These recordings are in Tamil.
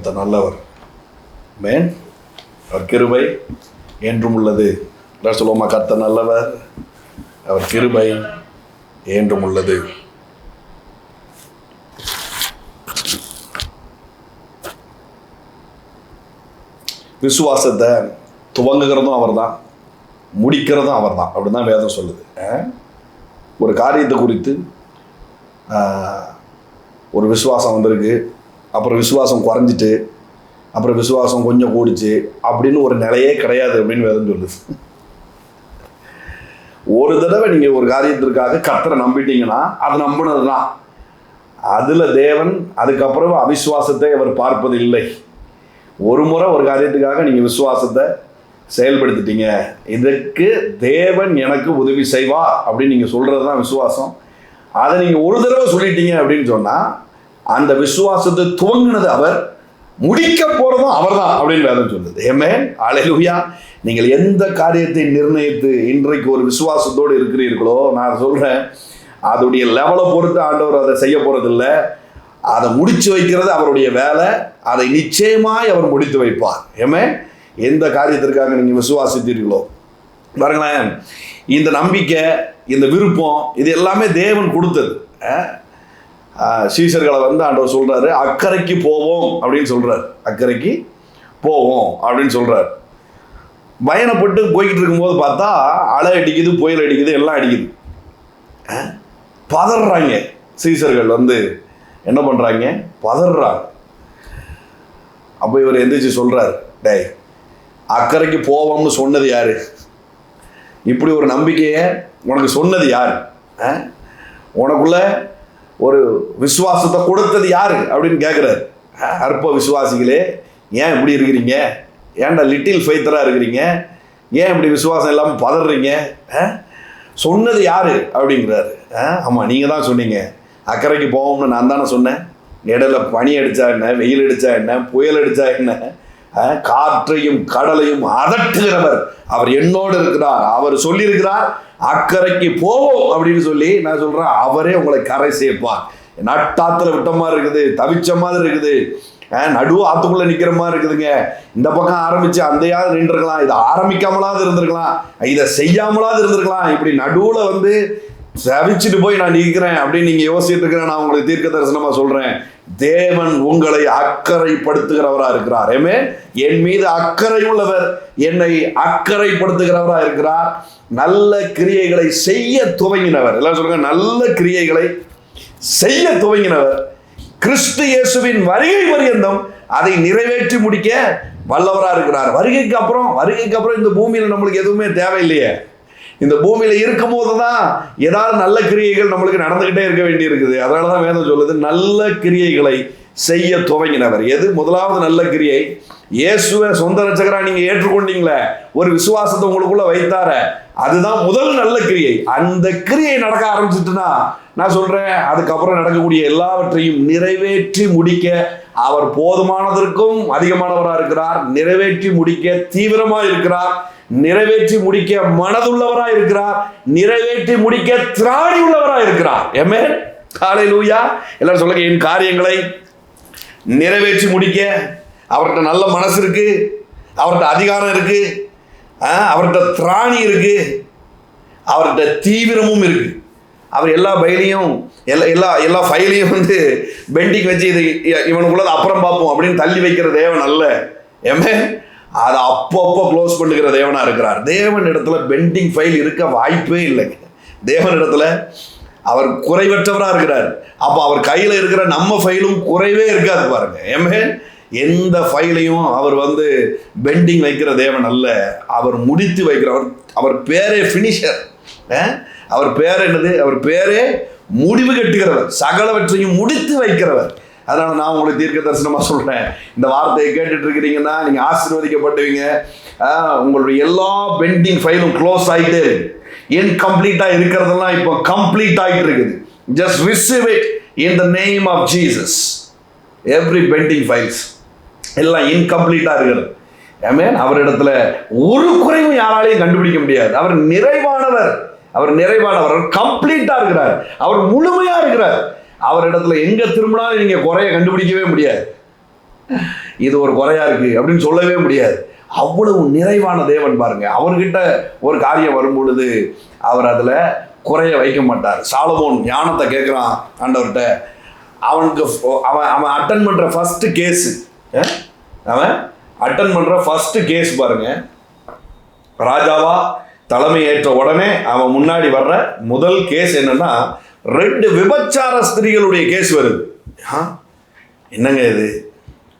கர்த்தர் நல்லவர். மேன் அவர் கிருபை என்றும் உள்ளது. சொல்லுவோமா, கர்த்தர் நல்லவர், அவர் கிருபை என்றும் உள்ளது. விசுவாசத்தை துவங்குகிறதும் அவர் தான், முடிக்கிறதும் அவர் தான். அப்படின்னு தான் வேதம் சொல்லுது. ஒரு காரியத்தை குறித்து ஒரு விசுவாசம் வந்திருக்கு, அப்புறம் விசுவாசம் குறைஞ்சிட்டு, அப்புறம் விசுவாசம் கொஞ்சம் கூடிச்சு அப்படின்னு ஒரு நிலையே கிடையாது அப்படின்னு வேதம் சொல்லுது. ஒரு தடவை நீங்கள் ஒரு காரியத்திற்காக கர்த்தரை நம்பிட்டீங்கன்னா அது நம்பினது தான். அதில் தேவன் அதுக்கப்புறம் அவிசுவாசத்தை அவர் பார்ப்பது இல்லை. ஒரு முறை ஒரு காரியத்துக்காக நீங்கள் விசுவாசத்தை செயல்படுத்திட்டீங்க, இதற்கு தேவன் எனக்கு உதவி செய்வார் அப்படின்னு நீங்கள் சொல்கிறது தான் விசுவாசம். அதை நீங்கள் ஒரு தடவை சொல்லிட்டீங்க அப்படின்னு சொன்னால் அந்த விசுவாசத்தை துவங்கினது அவர், முடிக்க போகிறதும் அவர் தான் அப்படின்னு வேதம் சொல்லுது. ஆமென், அல்லேலூயா. நீங்கள் எந்த காரியத்தை நிர்ணயித்து இன்றைக்கு ஒரு விசுவாசத்தோடு இருக்கிறீர்களோ, நான் சொல்கிறேன், அதோடைய லெவலை பொறுத்து ஆண்டவர் அதை செய்ய போகிறதில்லை. அதை முடித்து வைக்கிறது அவருடைய வேலை. அதை நிச்சயமாய் அவர் முடித்து வைப்பார். ஆமென். எந்த காரியத்திற்காக நீங்கள் விசுவாசித்தீர்களோ பாருங்களேன், இந்த நம்பிக்கை, இந்த விருப்பம், இது எல்லாமே தேவன் கொடுத்தது. சீசர்களை ஆண்டவர் சொல்கிறாரு, அக்கறைக்கு போவோம் அப்படின்னு சொல்கிறார். அக்கறைக்கு போவோம் அப்படின்னு சொல்கிறார். பயணப்பட்டு போய்கிட்டு இருக்கும்போது பார்த்தா அலை அடிக்குது, புயல் அடிக்குது, எல்லாம் அடிக்குது. பதறாங்க சீசர்கள். என்ன பண்ணுறாங்க? பதறாங்க. அப்போ இவர் எந்திரிச்சு சொல்கிறார், டேய், அக்கறைக்கு போவோம்னு சொன்னது யாரு? இப்படி ஒரு நம்பிக்கையை உனக்கு சொன்னது யார்? உனக்குள்ள ஒரு விசுவாசத்தை கொடுத்தது யாரு அப்படின்னு கேட்குறாரு. அற்ப விசுவாசிகளே, ஏன் இப்படி இருக்கிறீங்க? ஏன்டா லிட்டில் ஃபெய்த்தராக இருக்கிறீங்க? ஏன் இப்படி விசுவாசம் இல்லாமல் பதறீங்க? சொன்னது யாரு அப்படிங்கிறாரு. ஆமாம், நீங்கள் தான் சொன்னீங்க அக்கறைக்கு போவோம்னு. நான் தானே சொன்னேன். இடையில பனி அடித்தா என்ன, வெயில் அடித்தா என்ன, புயல் அடித்தா என்ன, காற்றையும் கடலையும் அதட்டுகிறவர் அவர் என்னோடு இருக்கிறார். அவர் சொல்லியிருக்கிறார் அக்கறைக்கு போவோம் அப்படின்னு சொல்லி. நான் சொல்கிறேன், அவரே உங்களை கரை சேர்ப்பார். நட்டாத்துல விட்ட மாதிரி இருக்குது, தவிச்ச மாதிரி இருக்குது, நடுவு ஆத்துக்குள்ளே நிற்கிற மாதிரி இருக்குதுங்க. இந்த பக்கம் ஆரம்பித்து அந்தையாவது நின்றுருக்கலாம், இதை ஆரம்பிக்காமலாவது இருந்திருக்கலாம், இதை செய்யாமலாவது இருந்திருக்கலாம். இப்படி நடுவில் தவிச்சிட்டு போய் நான் நிற்கிறேன் அப்படின்னு நீங்கள் யோசிச்சுட்டு இருக்கிறேன். நான் உங்களுக்கு தீர்க்க தரிசனமாக சொல்கிறேன், தேவன் உங்களை அக்கறைப்படுத்துகிறவராக இருக்கிறார். என் மீது அக்கறை உள்ளவர் என்னை அக்கறைப்படுத்துகிறவராக இருக்கிறார். நல்ல கிரியைகளை செய்ய துவங்கினவர். எல்லாம் சொல்லுங்க, நல்ல கிரியைகளை செய்ய துவங்கினவர் கிறிஸ்து இயேசுவின் வருகை பரியந்தம் அதை நிறைவேற்றி முடிக்க வல்லவராக இருக்கிறார். வருகைக்கு அப்புறம் இந்த பூமியில் நம்மளுக்கு எதுவுமே தேவையில்லையே. இந்த பூமியில இருக்கும் போது தான் ஏதாவது நல்ல கிரியைகள் நம்மளுக்கு நடந்துகிட்டே இருக்க வேண்டி இருக்குது. அதனால தான் வேதம் சொல்லுது, நல்ல கிரியைகளை செய்ய துவங்கினவர். எது முதலாவது நல்ல கிரியை? இயேசுவை சொந்த ரட்சகரா நீங்க ஏற்றுக்கொண்டீங்களே, ஒரு விசுவாசத்தை உங்களுக்குள்ள வைத்தார, அதுதான் முதல் நல்ல கிரியை. அந்த கிரியை நடக்க ஆரம்பிச்சுட்டுனா நான் சொல்றேன், அதுக்கப்புறம் நடக்கக்கூடிய எல்லாவற்றையும் நிறைவேற்றி முடிக்க அவர் போதுமானதற்கும் அதிகமானவராக இருக்கிறார். நிறைவேற்றி முடிக்க தீவிரமாக இருக்கிறார். நிறைவேற்றி முடிக்க மனதுள்ளவராக இருக்கிறார். நிறைவேற்றி முடிக்க திராணி உள்ளவராக இருக்கிறார். ஆமென், ஹல்லேலூயா. எல்லாரும் சொல்லுங்க, என் காரியங்களை நிறைவேற்றி முடிக்க அவர்கிட்ட நல்ல மனசு இருக்கு, அவர்கிட்ட அதிகாரம் இருக்கு, அவர்கிட்ட திராணி இருக்கு, அவர்கிட்ட தீவிரமும் இருக்கு. அவர் எல்லா பைலையும் எல்லா ஃபைலையும் பெண்டிங் வச்சு இது இவனுக்குள்ளது அப்புறம் பார்ப்போம் அப்படின்னு தள்ளி வைக்கிற தேவன் அல்ல. அதை அப்பப்போ க்ளோஸ் பண்ணுகிற தேவனா இருக்கிறார். தேவன் இடத்துல பெண்டிங் ஃபைல் இருக்க வாய்ப்பே இல்லைங்க. தேவன் இடத்துல அவர் குறைவற்றவராக இருக்கிறார். அப்போ அவர் கையில் இருக்கிற நம்ம ஃபைலும் குறைவே இருக்காது பாருங்க. எந்த ஃபைலையும் அவர் பெண்டிங் வைக்கிற தேவன் அல்ல, அவர் முடித்து வைக்கிறவர். அவர் பேரே ஃபினிஷர். அவர் பேர் என்னது? அவர் பேரே முடிவு கட்டுகிறவர், சகலவற்றையும் முடித்து வைக்கிறவர். அதனால நான் உங்களுக்கு தீர்க்க தரிசனமா சொல்றேன், இந்த வார்த்தையை கேட்டுட்டு இருக்கிறீங்கன்னா நீங்க ஆசீர்வதிக்கப்பட்டுவீங்க. உங்களுடைய எல்லா பெண்டிங் ஃபைலும் க்ளோஸ் ஆகிட்டே இருக்கு. இன்கம்ப்ளீட்டா இருக்கிறதெல்லாம் இப்போ கம்ப்ளீட் ஆகிட்டு இருக்குது. Just receive it in the name of Jesus. Every pending files எல்லாம் இன்கம்ப்ளீட்டா இருக்கிறது. ஆமென். அவரிடத்துல ஒரு குறைவும் யாராலையும் கண்டுபிடிக்க முடியாது. அவர் நிறைவானவர், அவர் கம்ப்ளீட்டா இருக்கிறார், அவர் முழுமையா இருக்கிறார். அவர் இடத்துல எங்க திரும்பினாலும் நீங்க குறைய கண்டுபிடிக்கவே முடியாது. இது ஒரு குறையா இருக்கு அப்படின்னு சொல்லவே முடியாது. அவ்வளவு நிறைவான தேவன் பாருங்க. அவர்கிட்ட ஒரு காரியம் வரும் பொழுது அவர் அதுல குறைய வைக்க மாட்டார். சாலமோன் ஞானத்தை கேட்கிறான் ஆண்டவர்கிட்ட. அவனுக்கு அவன் அட்டன் பண்ற ஃபர்ஸ்ட் கேஸ், அவன் அட்டன் பண்ற ஃபர்ஸ்ட் கேஸ் பாருங்க, ராஜாவா தலைமை ஏற்ற உடனே அவன் முன்னாடி வர்ற முதல் கேஸ் என்னன்னா 2 விபச்சார ஸ்திரீகளுடைய கேஸ் வருது. என்னங்க இது?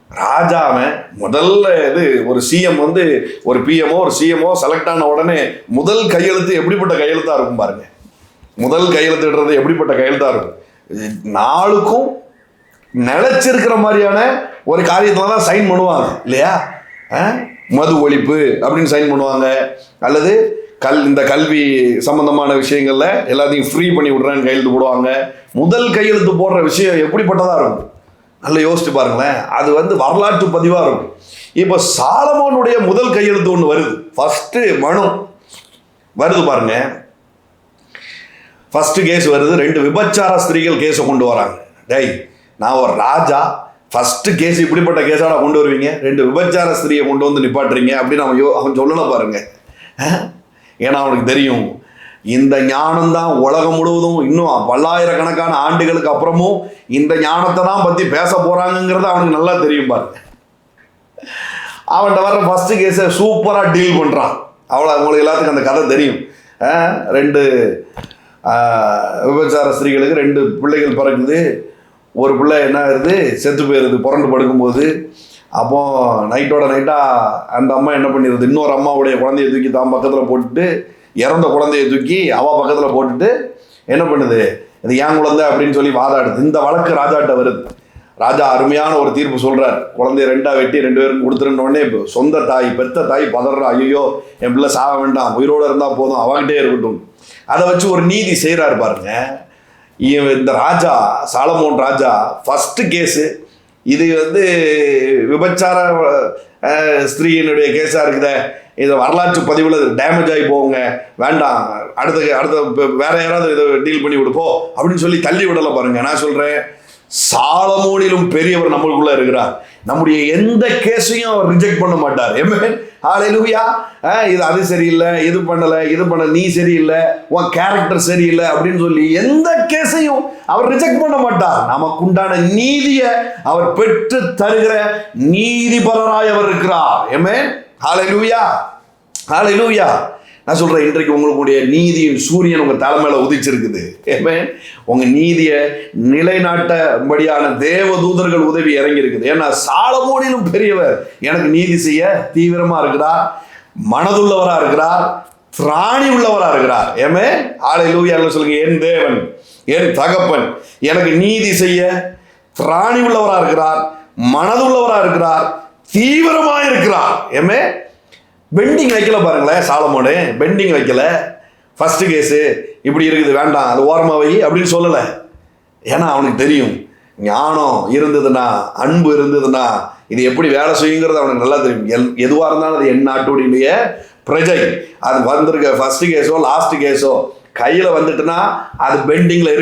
ராஜாவன் முதல்ல இது ஒரு சிஎம் வந்து ஒரு பிஎம்ஓ ஒரு சிஎம்ஓ செலக்ட் ஆன உடனே முதல் கையெழுத்து எப்படிப்பட்ட கையெழுத்தா இருக்கும் பாருங்க. முதல் கையெழுத்துன்றது எப்படிப்பட்ட கையெழுத்தா இருக்கும்? நாளுக்கும் நிலைச்சிருக்கிற மாதிரியான ஒரு காரியத்துல தான் சைன் பண்ணுவாங்க இல்லையா? மது ஒழிப்பு அப்படின்னு சைன் பண்ணுவாங்க, அல்லது இந்த கல்வி சம்பந்தமான விஷயங்கள்ல எல்லாத்தையும் ஃப்ரீ பண்ணி விடுறேன்னு கையெழுத்து போடுவாங்க. முதல் கையெழுத்து போடுற விஷயம் எப்படிப்பட்டதா இருக்கும்? நல்லா யோசிச்சு பாருங்களேன். அது வந்து வரலாற்று பதிவா இருக்கும். இப்போ சாலமோனுடைய முதல் கையெழுத்து ஒன்று வருது, ஃபர்ஸ்ட் மனு வருது பாருங்க. ஃபர்ஸ்ட் கேஸ் வருது, 2 விபச்சார ஸ்திரீகள் கேஸை கொண்டு வராங்க. டேய், நான் ஒரு ராஜா, ஃபர்ஸ்ட் கேஸ் இப்படிப்பட்ட கேஸாட கொண்டு வருவீங்க, 2 விபச்சார ஸ்திரீயை கொண்டு வந்து நிப்பாட்டுறீங்க அப்படின்னு அவன் சொல்லல பாருங்க. ஏன்னா அவனுக்கு தெரியும் இந்த ஞானம் தான் உலகம் முழுவதும் இன்னும் பல்லாயிரக்கணக்கான ஆண்டுகளுக்கு அப்புறமும் இந்த ஞானத்தை தான் பற்றி பேச போகிறாங்கிறது அவனுக்கு நல்லா தெரியும் பாருங்க. அவன்கிட்ட வர்ற ஃபர்ஸ்ட் கேஸை சூப்பராக டீல் பண்ணுறான். அவங்களுக்கு எல்லாத்துக்கும் அந்த கதை தெரியும். 2 விபச்சார ஸ்திரீகளுக்கு 2 பிள்ளைகள் பிறக்குது. ஒரு பிள்ளை என்ன ஆகுது, செத்து போயிடுது புரண்டு படுக்கும்போது. அப்போ நைட்டோட நைட்டாக அந்த அம்மா என்ன பண்ணிடுது, இன்னொரு அம்மாவுடைய குழந்தைய தூக்கி தான் பக்கத்தில் போட்டுட்டு, இறந்த குழந்தைய தூக்கி அவள் பக்கத்தில் போட்டுட்டு என்ன பண்ணுது, இது ஏன் குழந்தை அப்படின்னு சொல்லி வாதாடுது. இந்த வழக்கு ராஜாட்ட வருது. ராஜா அருமையான ஒரு தீர்ப்பு சொல்கிறார். குழந்தைய 2ஆ வெட்டி 2 பேருக்கும் கொடுத்துருன்னொடனே சொந்த தாய் பெத்த தாய் பதறா, ஐயோ என் பிள்ளை சாக வேண்டாம், உயிரோடு இருந்தால் போதும், அவங்கிட்டே இருக்கட்டும். அதை வச்சு ஒரு நீதி செய்கிறாரு பாருங்க. இந்த ராஜா சாலமோன் ராஜா ஃபர்ஸ்ட் கேஸு இது வந்து விபச்சார ஸ்திரீயினுடைய கேஸாக இருக்குதே, இதை வரலாற்று பதிவில் டேமேஜ் ஆகி போங்க, வேண்டாம், அடுத்த வேற யாராவது இதை டீல் பண்ணி விடுப்போ அப்படின்னு சொல்லி தள்ளி விடலை பாருங்க. நான் சொல்கிறேன், சாலமோனிலும் பெரியவர் நம்மளுக்குள்ள இருக்கிறார். நம்முடைய எந்த கேஸையும் அவர் ரிஜெக்ட் பண்ண மாட்டார். ஹல்லேலூயா. இது அது சரியில்லை, இது பண்ணலை, நீ சரியில்லை, உன் கேரக்டர் சரியில்லை அப்படின்னு சொல்லி எந்த கேஸையும் அவர் ரிஜெக்ட் பண்ண மாட்டார். நமக்கு உண்டான நீதியை அவர் பெற்று தருகிற நீதிபரராய் அவர் இருக்கிறார். ஆமென். ஹல்லேலூயா, ஹல்லேலூயா. நான் சொல்கிறேன், இன்றைக்கு உங்களுடைய நீதியின் சூரியன் உங்கள் தலைமையில உதிச்சிருக்குது. ஆமென். உங்கள் நீதியை நிலைநாட்டபடியான தேவ தூதர்கள் உதவி இறங்கி இருக்குது. ஏன்னா சாலமோனிலும் பெரியவர் எனக்கு நீதி செய்ய தீவிரமாக இருக்கிறார், மனதுள்ளவராக இருக்கிறார், திராணி உள்ளவராக இருக்கிறார். ஆமென். ஹல்லேலூயா சொல்லுங்க. என் தேவன் என் தகப்பன் எனக்கு நீதி செய்ய திராணி உள்ளவராக இருக்கிறார், மனதுள்ளவராக இருக்கிறார், தீவிரமாக இருக்கிறார். ஆமென். பெண்டிங் வைக்கல பாருங்களேன். சாலமோனு பெண்டிங் வைக்கல. ஃபர்ஸ்ட் கேஸு இப்படி இருக்குது, வேண்டாம், அது ஓரமாக வை அப்படின்னு சொல்லலை. ஏன்னா அவனுக்கு தெரியும், ஞானம் இருந்ததுன்னா, அன்பு இருந்ததுன்னா இது எப்படி வேலை செய்யுங்கிறது அவனுக்கு நல்லா தெரியும். எதுவாக இருந்தாலும் அது என் நாட்டுடைய பிரஜை, அது வந்திருக்க ஃபர்ஸ்ட் கேஸோ லாஸ்ட் கேஸோ கையில் வந்துட்டுனா அது பெண்டிங்கில்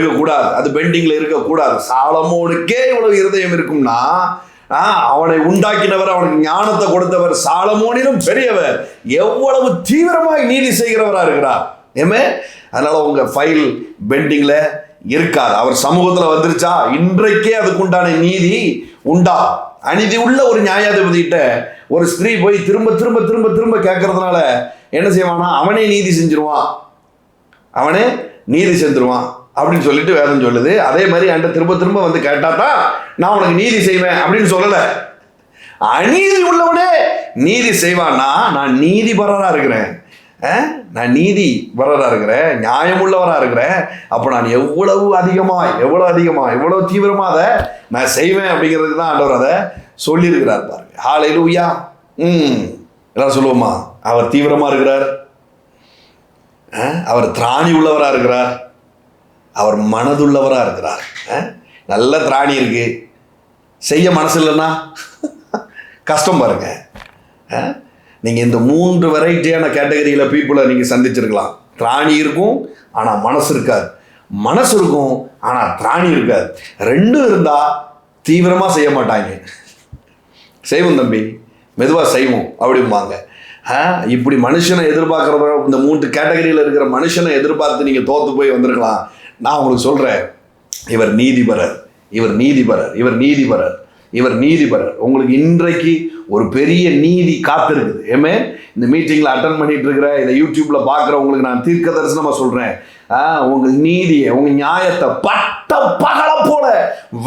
இருக்கக்கூடாது. சாலமோனுக்கே இவ்வளவு இருதயம் இருக்கும்னா அவனை உண்டாக்கினவர், அவனுக்கு ஞானத்தை கொடுத்தவர் சாலமோனிலும் பெரியவர், எவ்வளவு தீவிரமாய் நீதி செய்கிறவராக இருக்கிறார். ஏமே, அதனால உங்க ஃபைல் பெண்டிங்ல இருக்காது. அவர் சமூகத்தில் வந்துருச்சா இன்றைக்கே அதுக்குண்டான நீதி உண்டா. அநீதி உள்ள ஒரு நியாயாதிபதிகிட்ட ஒரு ஸ்திரீ போய் திரும்ப திரும்ப திரும்ப திரும்ப கேட்கறதுனால என்ன செய்வானா, அவனே நீதி செஞ்சிருவான் அப்படின்னு சொல்லிட்டு வேதம் சொல்லுது. அதே மாதிரி என்கிட்ட திரும்ப திரும்ப வந்து கேட்டாதான் நான் உனக்கு நீதி செய்வேன் அப்படின்னு சொல்லலை. அநீதி உள்ளவனே நீதி செய்வான்னா நான் நீதிபரராக இருக்கிறேன், நியாயம் உள்ளவராக இருக்கிறேன். அப்போ நான் எவ்வளவு தீவிரமாக அதை நான் செய்வேன் அப்படிங்கிறதுக்கு தான் ஆண்டவர் அதை சொல்லியிருக்கிறார் பாருங்க. ஹல்லேலூயா. எல்லாரும் சொல்லுவோமா, அவர் தீவிரமாக இருக்கிறார், அவர் திராணி உள்ளவராக இருக்கிறார், அவர் மனதுள்ளவராக இருக்கிறார். நல்ல திராணி இருக்கு, செய்ய மனசு இல்லைன்னா கஷ்டம் பாருங்க. நீங்கள் இந்த 3 வெரைட்டியான கேட்டகரியில் பீப்புளை நீங்கள் சந்திச்சிருக்கலாம். திராணி இருக்கும் ஆனால் மனசு இருக்காது, மனசு இருக்கும் ஆனால் திராணி இருக்காது. 2 இருந்தால் தீவிரமாக செய்ய மாட்டாங்க. செய்வோம் தம்பி, மெதுவாக செய்வோம் அப்படிம்பாங்க. இப்படி மனுஷனை எதிர்பார்க்குற இந்த 3 கேட்டகரியில் இருக்கிற மனுஷனை எதிர்பார்த்து நீங்கள் தோற்று போய் வந்திருக்கலாம். நான் உங்களுக்கு சொல்கிறேன், இவர் நீதிபரர், இவர் நீதிபரர், இவர் நீதிபரர், இவர் நீதிபரர். உங்களுக்கு இன்றைக்கு ஒரு பெரிய நீதி காத்திருக்குது. ஏமே இந்த மீட்டிங்கில் அட்டன் பண்ணிட்டு இருக்கிற, இதை யூடியூப்பில் பார்க்குறவங்களுக்கு நான் தீர்க்க தரிசனமாக சொல்கிறேன், உங்கள் நீதியை, உங்கள் நியாயத்தை பட்ட பகலை போல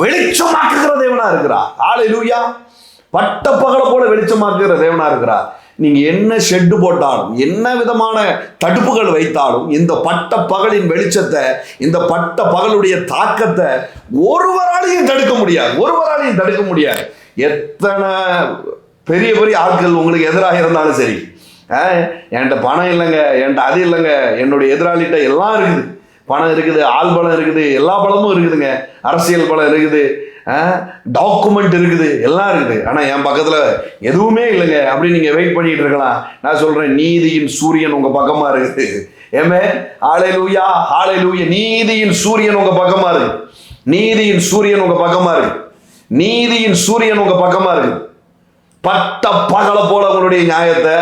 வெளிச்சமாக்குகிற தேவனா இருக்கிறார். ஹல்லேலூயா. பட்ட பகலை போல வெளிச்சமாக்குகிற தேவனா இருக்கிறார். நீங்க என்ன ஷெட்டு போட்டாலும், என்ன விதமான தடுப்புகள் வைத்தாலும், இந்த பட்ட பகலின் வெளிச்சத்தை, இந்த பட்ட பகலுடைய தாக்கத்தை ஒருவராலையும் தடுக்க முடியாது, ஒருவராலையும் தடுக்க முடியாது. எத்தனை பெரிய பெரிய ஆட்கள் உங்களுக்கு எதிராக இருந்தாலும் சரி, என்கிட்ட பணம் இல்லைங்க, என்கிட்ட அது இல்லைங்க, என்னுடைய எதிராளிகிட்ட எல்லாம் இருக்குது, பணம் இருக்குது, ஆள் பலம் இருக்குது, எல்லா பலமும் இருக்குதுங்க, அரசியல் பலம் இருக்குது, டாக்குமெண்ட் இருக்குது, எல்லாம் இருக்குது, ஆனால் என் பக்கத்தில் எதுவுமே இல்லைங்க அப்படின்னு நீங்கள் வெயிட் பண்ணிட்டு இருக்கலாம். நான் சொல்கிறேன், நீதியின் சூரியன் உங்கள் பக்கமாக இருக்குது. ஏமே ஹல்லேலூயா, ஹல்லேலூயா. நீதியின் சூரியன் உங்கள் பக்கமாக இருக்கு, நீதியின் சூரியன் உங்கள் பக்கமாக இருக்கு, நீதியின் சூரியன் உங்கள் பக்கமாக இருக்கு. பட்ட பகலை போல உங்களுடைய நியாயத்தை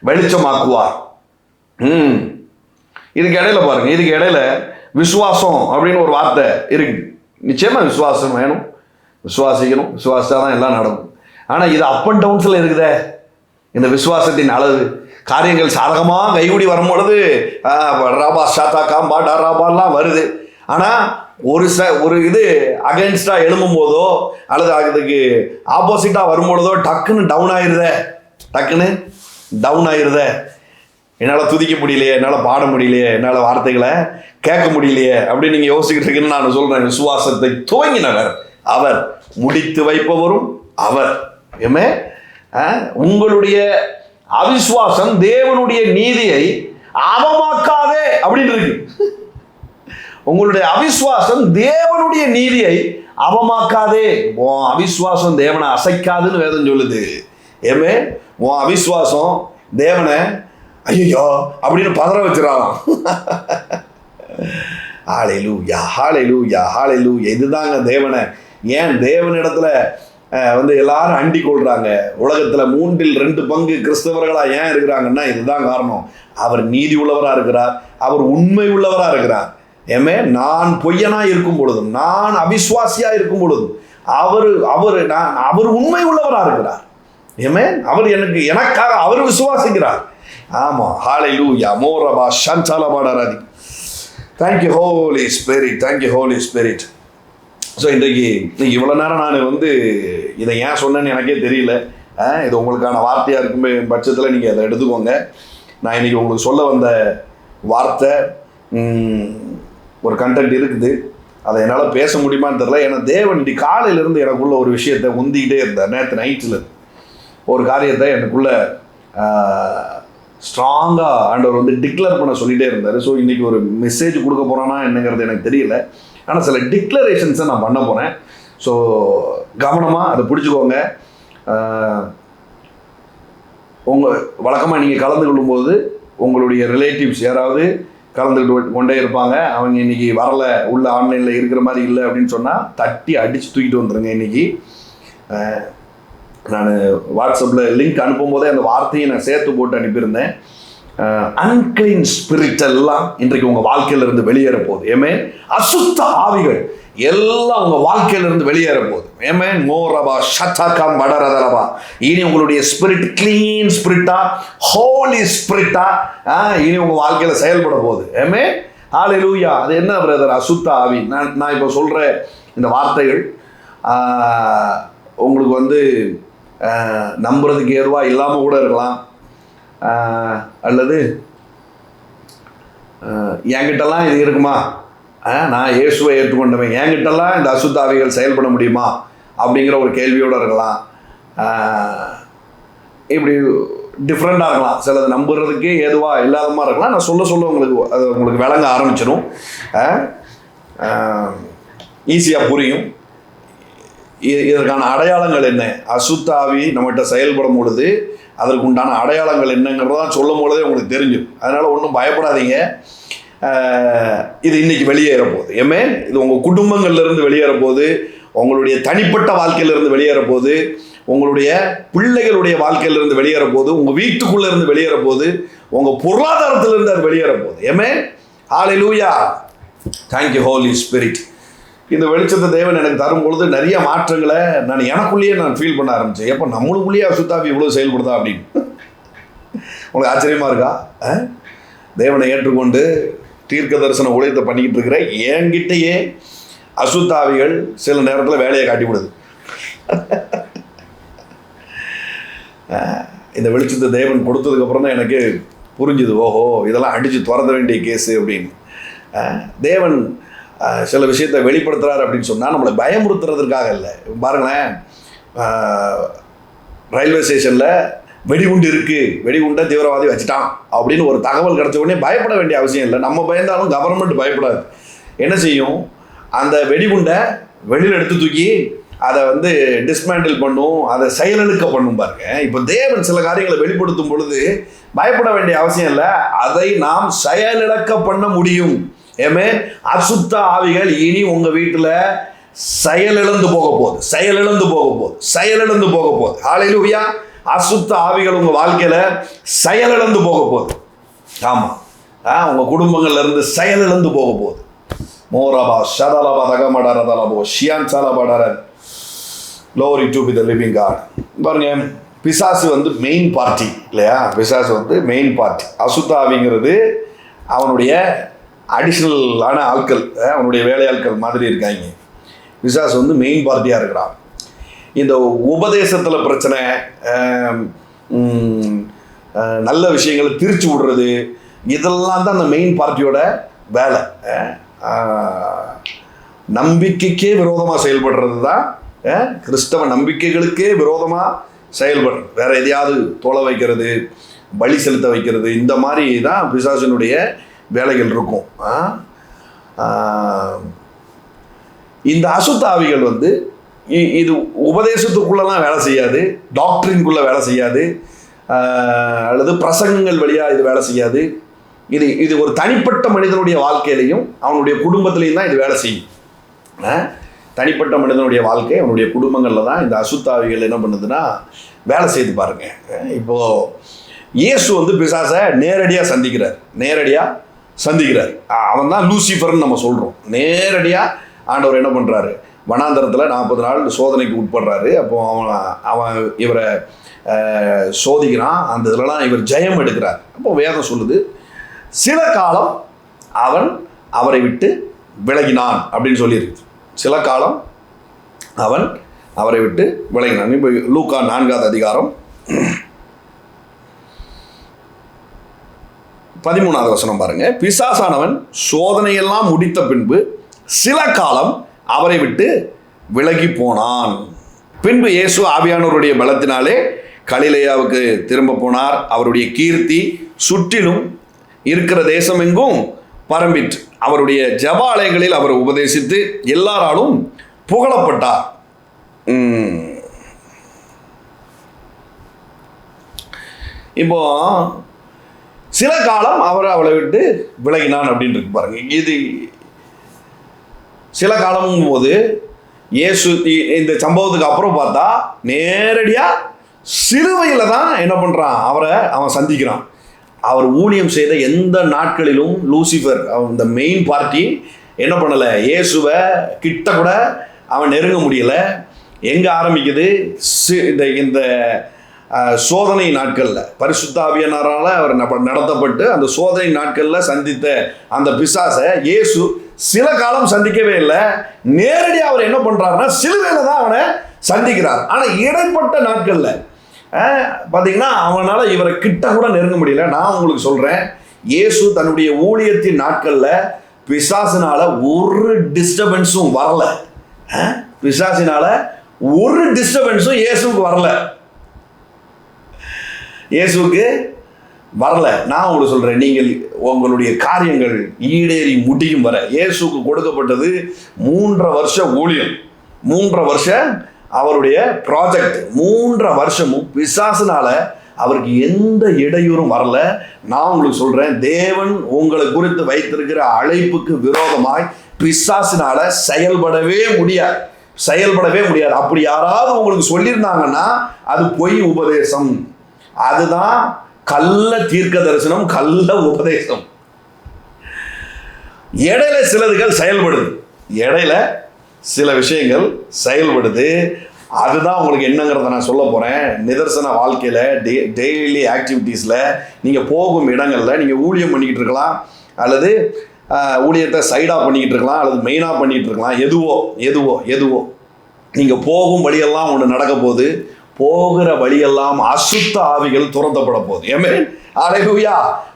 வெளிச்சமாக்குவார். இதுக்கு இடையில பாருங்க, இதுக்கு இடையில விசுவாசம் அப்படின்னு ஒரு வார்த்தை இருக்கு. நிச்சயமா விசுவாசம் வேணும், விசுவாசிக்கணும், விசுவாசத்தான் எல்லாம் நடக்கும். ஆனால் இது அப் அண்ட் டவுன்ஸில் இருக்குதே இந்த விசுவாசத்தின் அளவு. காரியங்கள் சாதகமாக கைகூடி வரும்பொழுது ராபா ஷாத்தா காம்பா டாராபாலாம் வருது. ஆனால் ஒரு இது அகைன்ஸ்டாக எழும்பும் போதோ அல்லது அதுக்கு ஆப்போசிட்டாக வரும்பொழுதோ டக்குன்னு டவுன் ஆயிடுதே, டக்குன்னு டவுன் ஆயிடுதே. என்னால் துதிக்க முடியலையே, என்னால் பாட முடியலையே, என்னால் வார்த்தைகளை கேட்க முடியலையே அப்படின்னு நீங்கள் யோசிக்கிட்டு இருக்கீங்கன்னு நான் சொல்கிறேன். விசுவாசத்தை துவங்கினவர் அவர், முடித்து வைப்பவரும் அவர். ஏமே உங்களுடைய அவிசுவாசம் தேவனுடைய நீதியை அவமாக்காதே அப்படின்னு இருக்கு. உங்களுடைய அவிசுவாசம் தேவனுடைய நீதியை அவமாக்காதே. உன் அவிசுவாசம் தேவனை அசைக்காதுன்னு வேதம் சொல்லுது. ஏமே உன் அவிசுவாசம் தேவனை ஐயோ அப்படின்னு பதற வச்சிடலாம். ஹல்லேலூயா, ஹல்லேலூயா, ஹல்லேலூயா. இதுதாங்க தேவனை. ஏன் தேவனிடத்துல எல்லாரும் அண்டி கொள்றாங்க? உலகத்துல 3/2 பங்கு கிறிஸ்தவர்களா ஏன் இருக்கிறாங்கன்னா இதுதான் காரணம். அவர் நீதி உள்ளவரா இருக்கிறார், அவர் உண்மை உள்ளவரா இருக்கிறார். ஏமே நான் பொய்யனா இருக்கும் பொழுதும், நான் அவிசுவாசியா இருக்கும் பொழுதும் அவர் உண்மை உள்ளவரா இருக்கிறார். ஏமே அவர் எனக்காக அவர் விசுவாசிக்கிறார். ஆமா, ஹல்லேலூயா. மோரபா ஷன்சாலபாடராதி. Thank you Holy Spirit, thank you Holy Spirit. So இன்றைக்கு இவ்வளோ நேரம் நான் இதை ஏன் சொன்னேன்னு எனக்கே தெரியல. இது உங்களுக்கான வார்த்தையாக இருக்கும் பட்சத்தில் நீங்கள் அதை எடுத்துக்கோங்க. நான் இன்றைக்கி உங்களுக்கு சொல்ல வந்த வார்த்தை ஒரு கண்டென்ட் இருக்குது, அதை என்னால் பேச முடியுமான்னு தெரில. ஏன்னா தேவன் இன்றைக்கி காலையிலேருந்து எனக்குள்ள ஒரு விஷயத்தை உந்திக்கிட்டே இருந்தார். நேற்று நைட்டில் ஒரு காரியத்தை எனக்குள்ளே ஸ்ட்ராங்காக ஆண்டவர் டிக்ளேர் பண்ண சொல்லிகிட்டே இருந்தார். ஸோ இன்றைக்கி ஒரு மெசேஜ் கொடுக்க போகிறேன்னா என்னங்கிறது எனக்கு தெரியல. ஆனால் சில டிக்ளரேஷன்ஸை நான் பண்ண போகிறேன். ஸோ கவனமாக அதை பிடிச்சிக்கோங்க. வழக்கமாக நீங்கள் கலந்து கொள்ளும்போது உங்களுடைய ரிலேட்டிவ்ஸ் யாராவது கலந்துக்கிட்டு கொண்டே இருப்பாங்க. அவங்க இன்றைக்கி வரலை, உள்ள ஆன்லைனில் இருக்கிற மாதிரி இல்லை அப்படின்னு சொன்னால் தட்டி அடித்து தூக்கிட்டு வந்துடுங்க. இன்றைக்கி நான் வாட்ஸ்அப்பில் லிங்க் அனுப்பும் போதே அந்த வார்த்தையை நான் சேர்த்து போட்டு அனுப்பியிருந்தேன். அன்கிளீன் ஸ்பிரிட் எல்லாம் இன்றைக்கு உங்கள் வாழ்க்கையிலிருந்து வெளியேற போகுது. ஏமே அசுத்த ஆவிகள் எல்லாம் உங்கள் வாழ்க்கையிலிருந்து வெளியேற போகுது. ஏமே மோரபா ஷட்டாக்காம் படரதரபா. இனி உங்களுடைய ஸ்பிரிட் கிளீன் ஸ்பிரிட்டா, ஹோலி ஸ்பிரிட்டா இனி உங்கள் வாழ்க்கையில் செயல்பட போகுது. ஏமே ஹல்லேலூயா. அது என்ன பிரதர் அசுத்த ஆவி? நான் இப்போ சொல்கிற இந்த வார்த்தைகள் உங்களுக்கு நம்புறதுக்கு ஏதுவாக இல்லாமல் கூட இருக்கலாம். அல்லது என்கிட்டலாம் இது இருக்குமா, நான் இயேசுவை ஏற்றுக்கொண்டவன், என்கிட்டலாம் இந்த அசுத்தாவிகள் செயல்பட முடியுமா அப்படிங்கிற ஒரு கேள்வியோடு இருக்கலாம். இப்படி டிஃப்ரெண்ட்டாக இருக்கலாம். சிலது நம்புறதுக்கே ஏதுவாக இல்லாத மாதிரி இருக்கலாம். நான் சொல்ல உங்களுக்கு விளங்க ஆரம்பிச்சிடும், ஈஸியாக புரியும். இதற்கான அடையாளங்கள் என்ன, அசுத்தாவி நம்மகிட்ட செயல்படும் பொழுது அதற்கு உண்டான அடையாளங்கள் என்னங்கிறதான் சொல்லும் பொழுதே உங்களுக்கு தெரிஞ்சும். அதனால் ஒன்றும் பயப்படாதீங்க. இது இன்னைக்கு வெளியேற போகுது. ஏமே இது உங்கள் குடும்பங்கள்லேருந்து வெளியேற போகுது, உங்களுடைய தனிப்பட்ட வாழ்க்கையிலேருந்து வெளியேற போகுது, உங்களுடைய பிள்ளைகளுடைய வாழ்க்கையிலிருந்து வெளியேற போது, உங்கள் வீட்டுக்குள்ளே இருந்து வெளியேற போது, உங்கள் பொருளாதாரத்திலிருந்து அது வெளியேற போகுது. Amen. Hallelujah. Thank you Holy Spirit. இந்த வெளிச்சத்தை தேவன் எனக்கு தரும் பொழுது நிறைய மாற்றங்களை நான் எனக்குள்ளேயே ஃபீல் பண்ண ஆரம்பித்தேன். எப்போ நம்மளுக்குள்ளேயே அசுத்தாவி இவ்வளோ செயல்படுதா அப்படின்னு. உங்களுக்கு ஆச்சரியமாக இருக்கா? தேவனை ஏற்றுக்கொண்டு தீர்க்க தரிசன ஊழியத்தை பண்ணிக்கிட்டு இருக்கிற என்கிட்டயே அசுத்தாவிகள் சில நேரத்தில் வேலையை காட்டிவிடுது. இந்த வெளிச்சத்தை தேவன் கொடுத்ததுக்கப்புறம் தான் எனக்கு புரிஞ்சுது, ஓஹோ இதெல்லாம் அடித்து துரத்த வேண்டிய கேஸு அப்படின்னு. தேவன் சில விஷயத்தை வெளிப்படுத்துகிறார் அப்படின்னு சொன்னால் நம்மளை பயமுறுத்துறதுக்காக இல்லை. பாருங்களேன், ரயில்வே ஸ்டேஷனில் வெடிகுண்டு இருக்குது, வெடிகுண்டை தீவிரவாதி வச்சுட்டான் அப்படின்னு ஒரு தகவல் கிடச்ச உடனே பயப்பட வேண்டிய அவசியம் இல்லை. நம்ம பயந்தாலும் கவர்மெண்ட் பயப்படாது. என்ன செய்யும், அந்த வெடிகுண்டை வெளியில் எடுத்து தூக்கி அதை டிஸ்மேண்டில் பண்ணும், அதை செயலிழக்க பண்ணும். பாருங்க, இப்போ தேவன் சில காரியங்களை வெளிப்படுத்தும் பொழுது பயப்பட வேண்டிய அவசியம் இல்லை, அதை நாம் செயலிழக்க பண்ண முடியும். ஏமே, அசுத்த ஆவிகள் இனி உங்க வீட்டில் செயலிழந்து போக போகுது, செயலிழந்து போக போகுது, செயலிழந்து போக போகுது. ஹல்லேலூயா. அசுத்த ஆவிகள் உங்க வாழ்க்கையில செயலிழந்து போக போகுது. ஆமா, உங்க குடும்பங்கள்ல இருந்து செயலிழந்து போக போகுது. மோரபா ஷதலபா தகமடரதலபோ Chiyaan சலபடர. Glory to be the living God. பாருங்க, பிசாசு மெயின் பார்ட்டி இல்லையா? பிசாசு மெயின் பார்ட்டி. அசுத்த ஆவிங்கிறது அவனுடைய அடிஷ்னலான ஆட்கள், அவனுடைய வேலையாட்கள் மாதிரி இருக்காங்க. பிசாசு மெயின் பார்ட்டியாக இருக்கிறான். இந்த உபதேசத்தில் பிரச்சனை, நல்ல விஷயங்களை திரிச்சு விடுறது, இதெல்லாம் தான் அந்த மெயின் பார்ட்டியோட வேலை. நம்பிக்கைக்கே விரோதமாக செயல்படுறது தான் கிறிஸ்தவ நம்பிக்கைகளுக்கே விரோதமாக செயல்படுறது. வேற எதையாவது தோலை வைக்கிறது, பலி செலுத்த வைக்கிறது, இந்த மாதிரி தான் பிசாசினுடைய வேலைகள் இருக்கும். இந்த அசுத்த ஆவிகள் இது உபதேசத்துக்குள்ளெல்லாம் வேலை செய்யாது, டாக்டரின்குள்ளே வேலை செய்யாது, அல்லது பிரசங்கங்கள் வழியாக இது வேலை செய்யாது. இது ஒரு தனிப்பட்ட மனிதனுடைய வாழ்க்கையிலையும் அவனுடைய குடும்பத்திலையும் தான் இது வேலை செய்யும். தனிப்பட்ட மனிதனுடைய வாழ்க்கை, அவனுடைய குடும்பங்களில் தான் இந்த அசுத்தாவிகள் என்ன பண்ணுதுன்னா வேலை செய்து. பாருங்க, இப்போது இயேசு பிசாசை நேரடியாக சந்திக்கிறார். அவன் தான் லூசிஃபர்னு நம்ம சொல்கிறோம். நேரடியாக ஆண்டவர் என்ன பண்ணுறாரு, வனாந்தரத்தில் 40 நாள் சோதனைக்கு உட்படுறாரு. அப்போ அவன் இவரை சோதிக்கிறான். அந்த இதெல்லாம் இவர் ஜெயம் எடுக்கிறார். அப்போ வேதம் சொல்லுது, சில காலம் அவன் அவரை விட்டு விலகினான் அப்படின்னு சொல்லியிருக்கு. சில காலம் அவன் அவரை விட்டு விலகினான். இப்போ லூக்கா 4ஆவது அதிகாரம் 13ஆவது வசனம் பாருங்க. பிசாசானவன் சோதனையெல்லாம் முடித்த பின்பு சில காலம் அவரை விட்டு விலகி போனான். பின்பு இயேசு ஆவியானவருடைய பலத்தினாலே கலிலேயாவுக்கு திரும்ப போனார். அவருடைய கீர்த்தி சுற்றிலும் இருக்கிற தேசமெங்கும் பரம்பிற்று. அவருடைய ஜபாலயங்களில் அவர் உபதேசித்து எல்லாராலும் புகழப்பட்டார். இப்போ சில காலம் அவளை விட்டு விலகினான் அப்படின்னு இருக்கு பாருங்க. இது சில காலம் போது இயேசு இந்த சம்பவத்துக்கு அப்புறம் பார்த்தா நேரடியாக சிலுவையில் தான் என்ன பண்ணுறான், அவன் சந்திக்கிறான். அவர் ஊழியம் செய்த எந்த நாட்களிலும் லூசிஃபர் இந்த மெயின் பார்ட்டி என்ன பண்ணலை, இயேசுவை கிட்ட கூட அவன் நெருங்க முடியலை. எங்கே ஆரம்பிக்குது, இந்த சோதனை நாட்களில் பரிசுத்த ஆவியானவரால் அவர் நடத்தப்பட்டு அந்த சோதனை நாட்களில் சந்தித்த அந்த பிசாசை இயேசு சில காலம் சந்திக்கவே இல்லை. நேரடியாக அவர் என்ன பண்ணுறாருன்னா சிலுவையில் தான் அவனை சந்திக்கிறார். ஆனால் இடைப்பட்ட நாட்களில் பார்த்தீங்கன்னா அவனால் இவரை கிட்ட கூட நெருங்க முடியல. நான் உங்களுக்கு சொல்கிறேன், இயேசு தன்னுடைய ஊழியத்தின் நாட்களில் பிசாசினால் ஒரு டிஸ்டர்பன்ஸும் வரல. பிசாசினால் ஒரு டிஸ்டர்பன்ஸும் இயேசுக்கு வரல. நான் உங்களுக்கு சொல்கிறேன், நீங்கள் உங்களுடைய காரியங்கள் ஈடேறி முடியும் வர இயேசுக்கு கொடுக்கப்பட்டது 3.5 வருஷ ஊழியம், 3.5 வருஷம் அவருடைய ப்ராஜெக்ட். 3.5 வருஷமும் பிசாசுனால அவருக்கு எந்த இடையூறும் வரல. நான் உங்களுக்கு சொல்கிறேன், தேவன் உங்களை குறித்து வைத்திருக்கிற அழைப்புக்கு விரோதமாய் பிசாசினால செயல்படவே முடியாது. செயல்படவே முடியாது. அப்படி யாராவது உங்களுக்கு சொல்லியிருந்தாங்கன்னா அது பொய் உபதேசம். அதுதான் கள்ள தீர்க்க தரிசனம், கள்ள உபதேசம். இடையில சிலதுகள் செயல்படுது, இடையில சில விஷயங்கள் செயல்படுது. அதுதான் உங்களுக்கு என்னங்கிறத நான் சொல்ல போகிறேன். நிதர்சன வாழ்க்கையில் டெய்லி ஆக்டிவிட்டீஸில் நீங்கள் போகும் இடங்களில் நீங்கள் ஊழியம் பண்ணிக்கிட்டு இருக்கலாம், அல்லது ஊழியத்தை சைடாக பண்ணிக்கிட்டு இருக்கலாம், அல்லது மெயினாக பண்ணிக்கிட்டு இருக்கலாம். எதுவோ நீங்கள் போகும் வழியெல்லாம் ஒன்று நடக்க போகுது. போகிற வழியெல்லாம் அசுத்த ஆவிகள் துரத்தப்பட போகுது. ஆமென், அல்லேலூயா.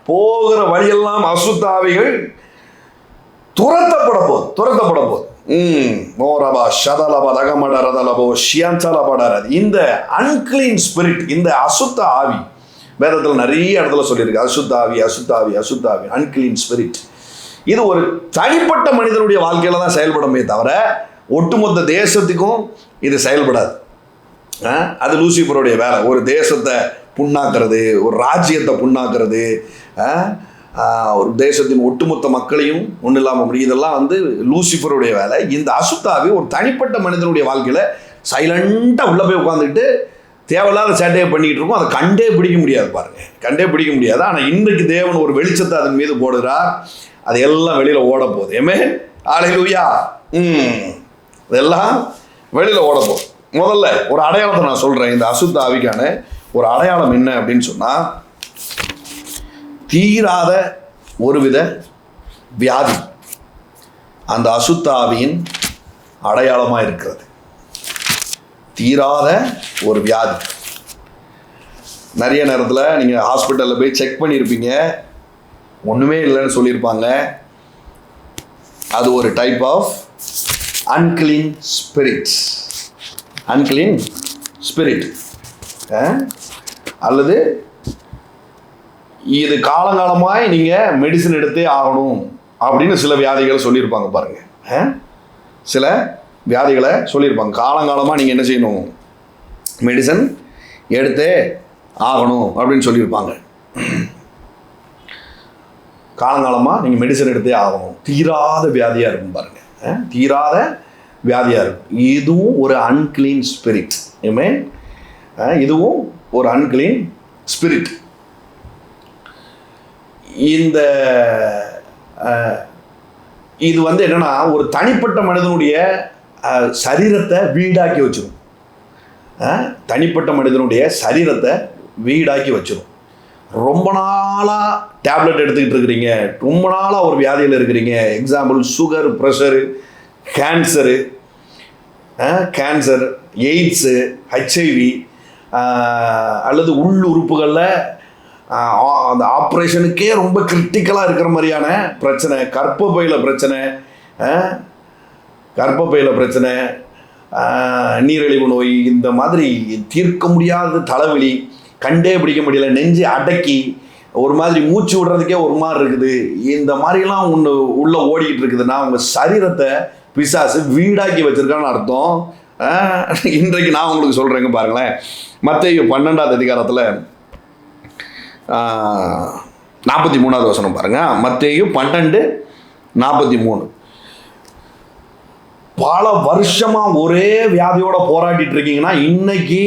போகிற வழியெல்லாம் அசுத்த ஆவிகள் துரத்தப்பட போகுது. இந்த அன்கிளீன் ஸ்பிரிட், இந்த அசுத்த ஆவி, வேதத்தில் நிறைய இடத்துல சொல்லியிருக்கு. அசுத்த ஆவி, அன்கிளீன் ஸ்பிரிட். இது ஒரு தனிப்பட்ட மனிதனுடைய வாழ்க்கையில தான் செயல்படுமே தவிர ஒட்டுமொத்த தேசத்துக்கும் இது செயல்படாது. அது லூசிபருடைய வேலை. ஒரு தேசத்தை புண்ணாக்குறது, ஒரு ராஜ்யத்தை புண்ணாக்குறது, ஒரு தேசத்தின் ஒட்டுமொத்த மக்களையும் ஒன்றும் இல்லாமல் முடியும். இதெல்லாம் லூசிபருடைய வேலை. இந்த அசுத்தாவி ஒரு தனிப்பட்ட மனிதனுடைய வாழ்க்கையில் சைலண்டாக உள்ளே போய் உட்காந்துக்கிட்டு தேவையில்லாத சேட்டையை பண்ணிக்கிட்டு இருக்கும். அதை கண்டே பிடிக்க முடியாது. பாருங்கள், கண்டே பிடிக்க முடியாது. ஆனால் இன்றைக்கு தேவன் ஒரு வெளிச்சத்தை அதன் மீது போடுகிறார். அது எல்லாம் வெளியில் ஓட போகுது. ஆமென், அல்லேலூயா. இதெல்லாம் வெளியில் ஓட போகுது. முதல்ல ஒரு அடையாளத்தை நான் சொல்கிறேன். இந்த அசுத்த ஆவிக்கான ஒரு அடையாளம் என்ன அப்படின்னு சொன்னால், தீராத ஒருவித வியாதி அந்த அசுத்த ஆவியின் அடையாளமாக இருக்கிறது. தீராத ஒரு வியாதி. நிறைய நேரத்தில் நீங்கள் ஹாஸ்பிட்டலில் போய் செக் பண்ணியிருப்பீங்க, ஒன்றுமே இல்லைன்னு சொல்லியிருப்பாங்க. அது ஒரு டைப் ஆஃப் அன்கிளீன் ஸ்பிரிட். அல்லது இது காலங்காலமாய் நீங்கள் மெடிசன் எடுத்தே ஆகணும் அப்படின்னு சில வியாதிகளை சொல்லியிருப்பாங்க. பாருங்கள், சில வியாதிகளை சொல்லியிருப்பாங்க. காலங்காலமாக நீங்கள் என்ன செய்யணும், மெடிசன் எடுத்தே ஆகணும் அப்படின்னு சொல்லியிருப்பாங்க. காலங்காலமாக நீங்கள் மெடிசன் எடுத்தே ஆகணும். தீராத வியாதியாக இருக்கும். பாருங்கள், தீராத வியாதியாக இருக்கும். இதுவும் ஒரு அன்கிளீன் ஸ்பிரிட். ஆமென், இதுவும் ஒரு அன்கிளீன் ஸ்பிரிட். இந்த இது என்னன்னா, ஒரு தனிப்பட்ட மனிதனுடைய சரீரத்தை வீடாக்கி வச்சிடும். தனிப்பட்ட மனிதனுடைய சரீரத்தை வீடாக்கி வச்சிடும். ரொம்ப நாளாக டேப்லெட் எடுத்துக்கிட்டு இருக்கிறீங்க, ரொம்ப நாளாக ஒரு வியாதியில் இருக்கிறீங்க. Example, sugar, pressure, cancer, aids, HIV, அல்லது உள் உறுப்புகளில் அந்த ஆப்ரேஷனுக்கே ரொம்ப கிரிட்டிக்கலாக இருக்கிற மாதிரியான பிரச்சனை, கர்ப்பப்பையில் பிரச்சனை, நீரிழிவு நோய், இந்த மாதிரி தீர்க்க முடியாத தலைவலி, கண்டே பிடிக்க முடியல, நெஞ்சு அடக்கி ஒரு மாதிரி மூச்சு விடுறதுக்கே ஒரு மாதிரி இருக்குது. இந்த மாதிரிலாம் உள்ள ஓடிக்கிட்டு இருக்குதுன்னா உங்கள் சரீரத்தை பிசாசு வீடாக்கி வச்சிருக்கான்னு அர்த்தம். இன்றைக்கு நான் உங்களுக்கு சொல்கிறேங்க பாருங்களேன். மத்தேயு 12ஆம் அதிகாரத்தில் 43ஆவது வசனம் பாருங்க. மத்தேயு 12:43. பல வருஷமா ஒரே வியாதியோட போராடிட்டு இருக்கீங்கன்னா, இன்னைக்கு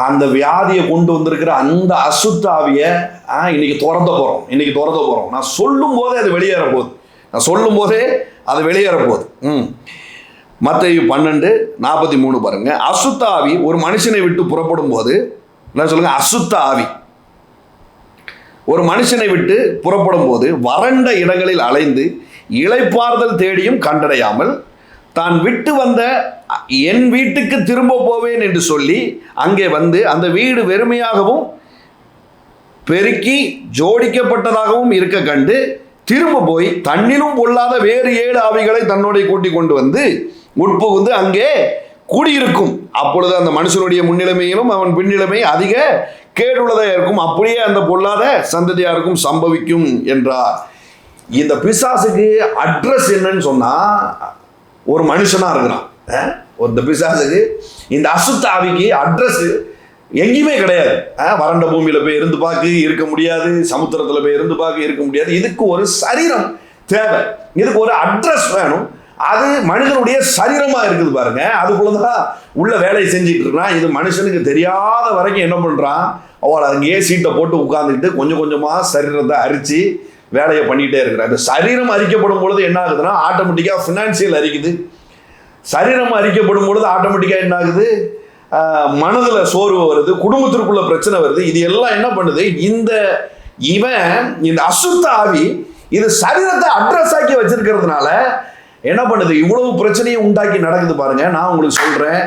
அந்த வியாதியை கொண்டு வந்திருக்கிற அந்த அசுத்த ஆவியை இன்னைக்கு துரத்த போறோம். நான் சொல்லும் போதே அது வெளியேற போகுது. மத்தேயு 12:43 பாருங்க. அசுத்த ஆவி ஒரு மனுஷனை விட்டு புறப்படும் போது, என்ன சொல்லுங்க, அசுத்த ஆவி ஒரு மனுஷனை விட்டு புறப்படும் போது வறண்ட இடங்களில் அலைந்து இளைப்பாறுதல் தேடியும் கண்டடையாமல், தான் விட்டு வந்த என் வீட்டுக்கு திரும்ப போவேன் என்று சொல்லி அங்கே வந்து அந்த வீடு வெறுமையாகவும் பெருக்கி ஜோடிக்கப்பட்டதாகவும் இருக்க கண்டு திரும்ப போய் தன்னிலும் பொல்லாத வேறு 7 ஆவிகளை தன்னோட கூட்டி கொண்டு வந்து உட்புகுந்து அங்கே கூடியிருக்கும். அப்பொழுது அந்த மனுஷனுடைய முன்னிலைமையிலும் அவன் பின்னிலைமை அதிக கேடுள்ளதாக இருக்கும். அப்படியே அந்த பொல்லாத சந்ததியாருக்கும் சம்பவிக்கும் என்றார். இந்த பிசாசுக்கு அட்ரஸ் என்னன்னு சொன்னா, ஒரு மனுஷனா இருக்கிறான். இந்த பிசாசுக்கு, இந்த அசுத்த ஆவிக்கு அட்ரஸ் எங்கேயுமே கிடையாது. வறண்ட பூமியில போய் இருந்து பார்க்க இருக்க முடியாது, சமுத்திரத்துல போய் இருந்து பார்க்க இருக்க முடியாது. இதுக்கு ஒரு சரீரம் தேவை, இதுக்கு ஒரு அட்ரஸ் வேணும். அது மனிதனுடைய சரீரமா இருக்குது பாருங்க. அதுக்குள்ளதான் உள்ள வேலையை செஞ்சுட்டு இருக்கான். இது மனுஷனுக்கு தெரியாத வரைக்கும் என்ன பண்றான், அவளை அங்கேயே சீட்டை போட்டு உட்கார்ந்துட்டு கொஞ்சம் கொஞ்சமா சரீரத்தை அரிச்சு வேலையை பண்ணிட்டே இருக்கிறான். இந்த சரீரம் அரிக்கப்படும் பொழுது என்ன ஆகுதுன்னா ஆட்டோமேட்டிக்கா பினான்சியல் அரிக்குது. சரீரம் அரிக்கப்படும் பொழுது ஆட்டோமேட்டிக்கா என்ன ஆகுது, மனதில் சோர்வு வருது, குடும்பத்திற்குள்ள பிரச்சனை வருது. இது எல்லாம் என்ன பண்ணுது, இந்த அசுத்த ஆவி இது சரீரத்தை அட்ரஸ் ஆக்கி வச்சிருக்கிறதுனால என்ன பண்ணுது, இவ்வளவு பிரச்சனையை உண்டாக்கி நடக்குது பாருங்க. நான் உங்களுக்கு சொல்றேன்,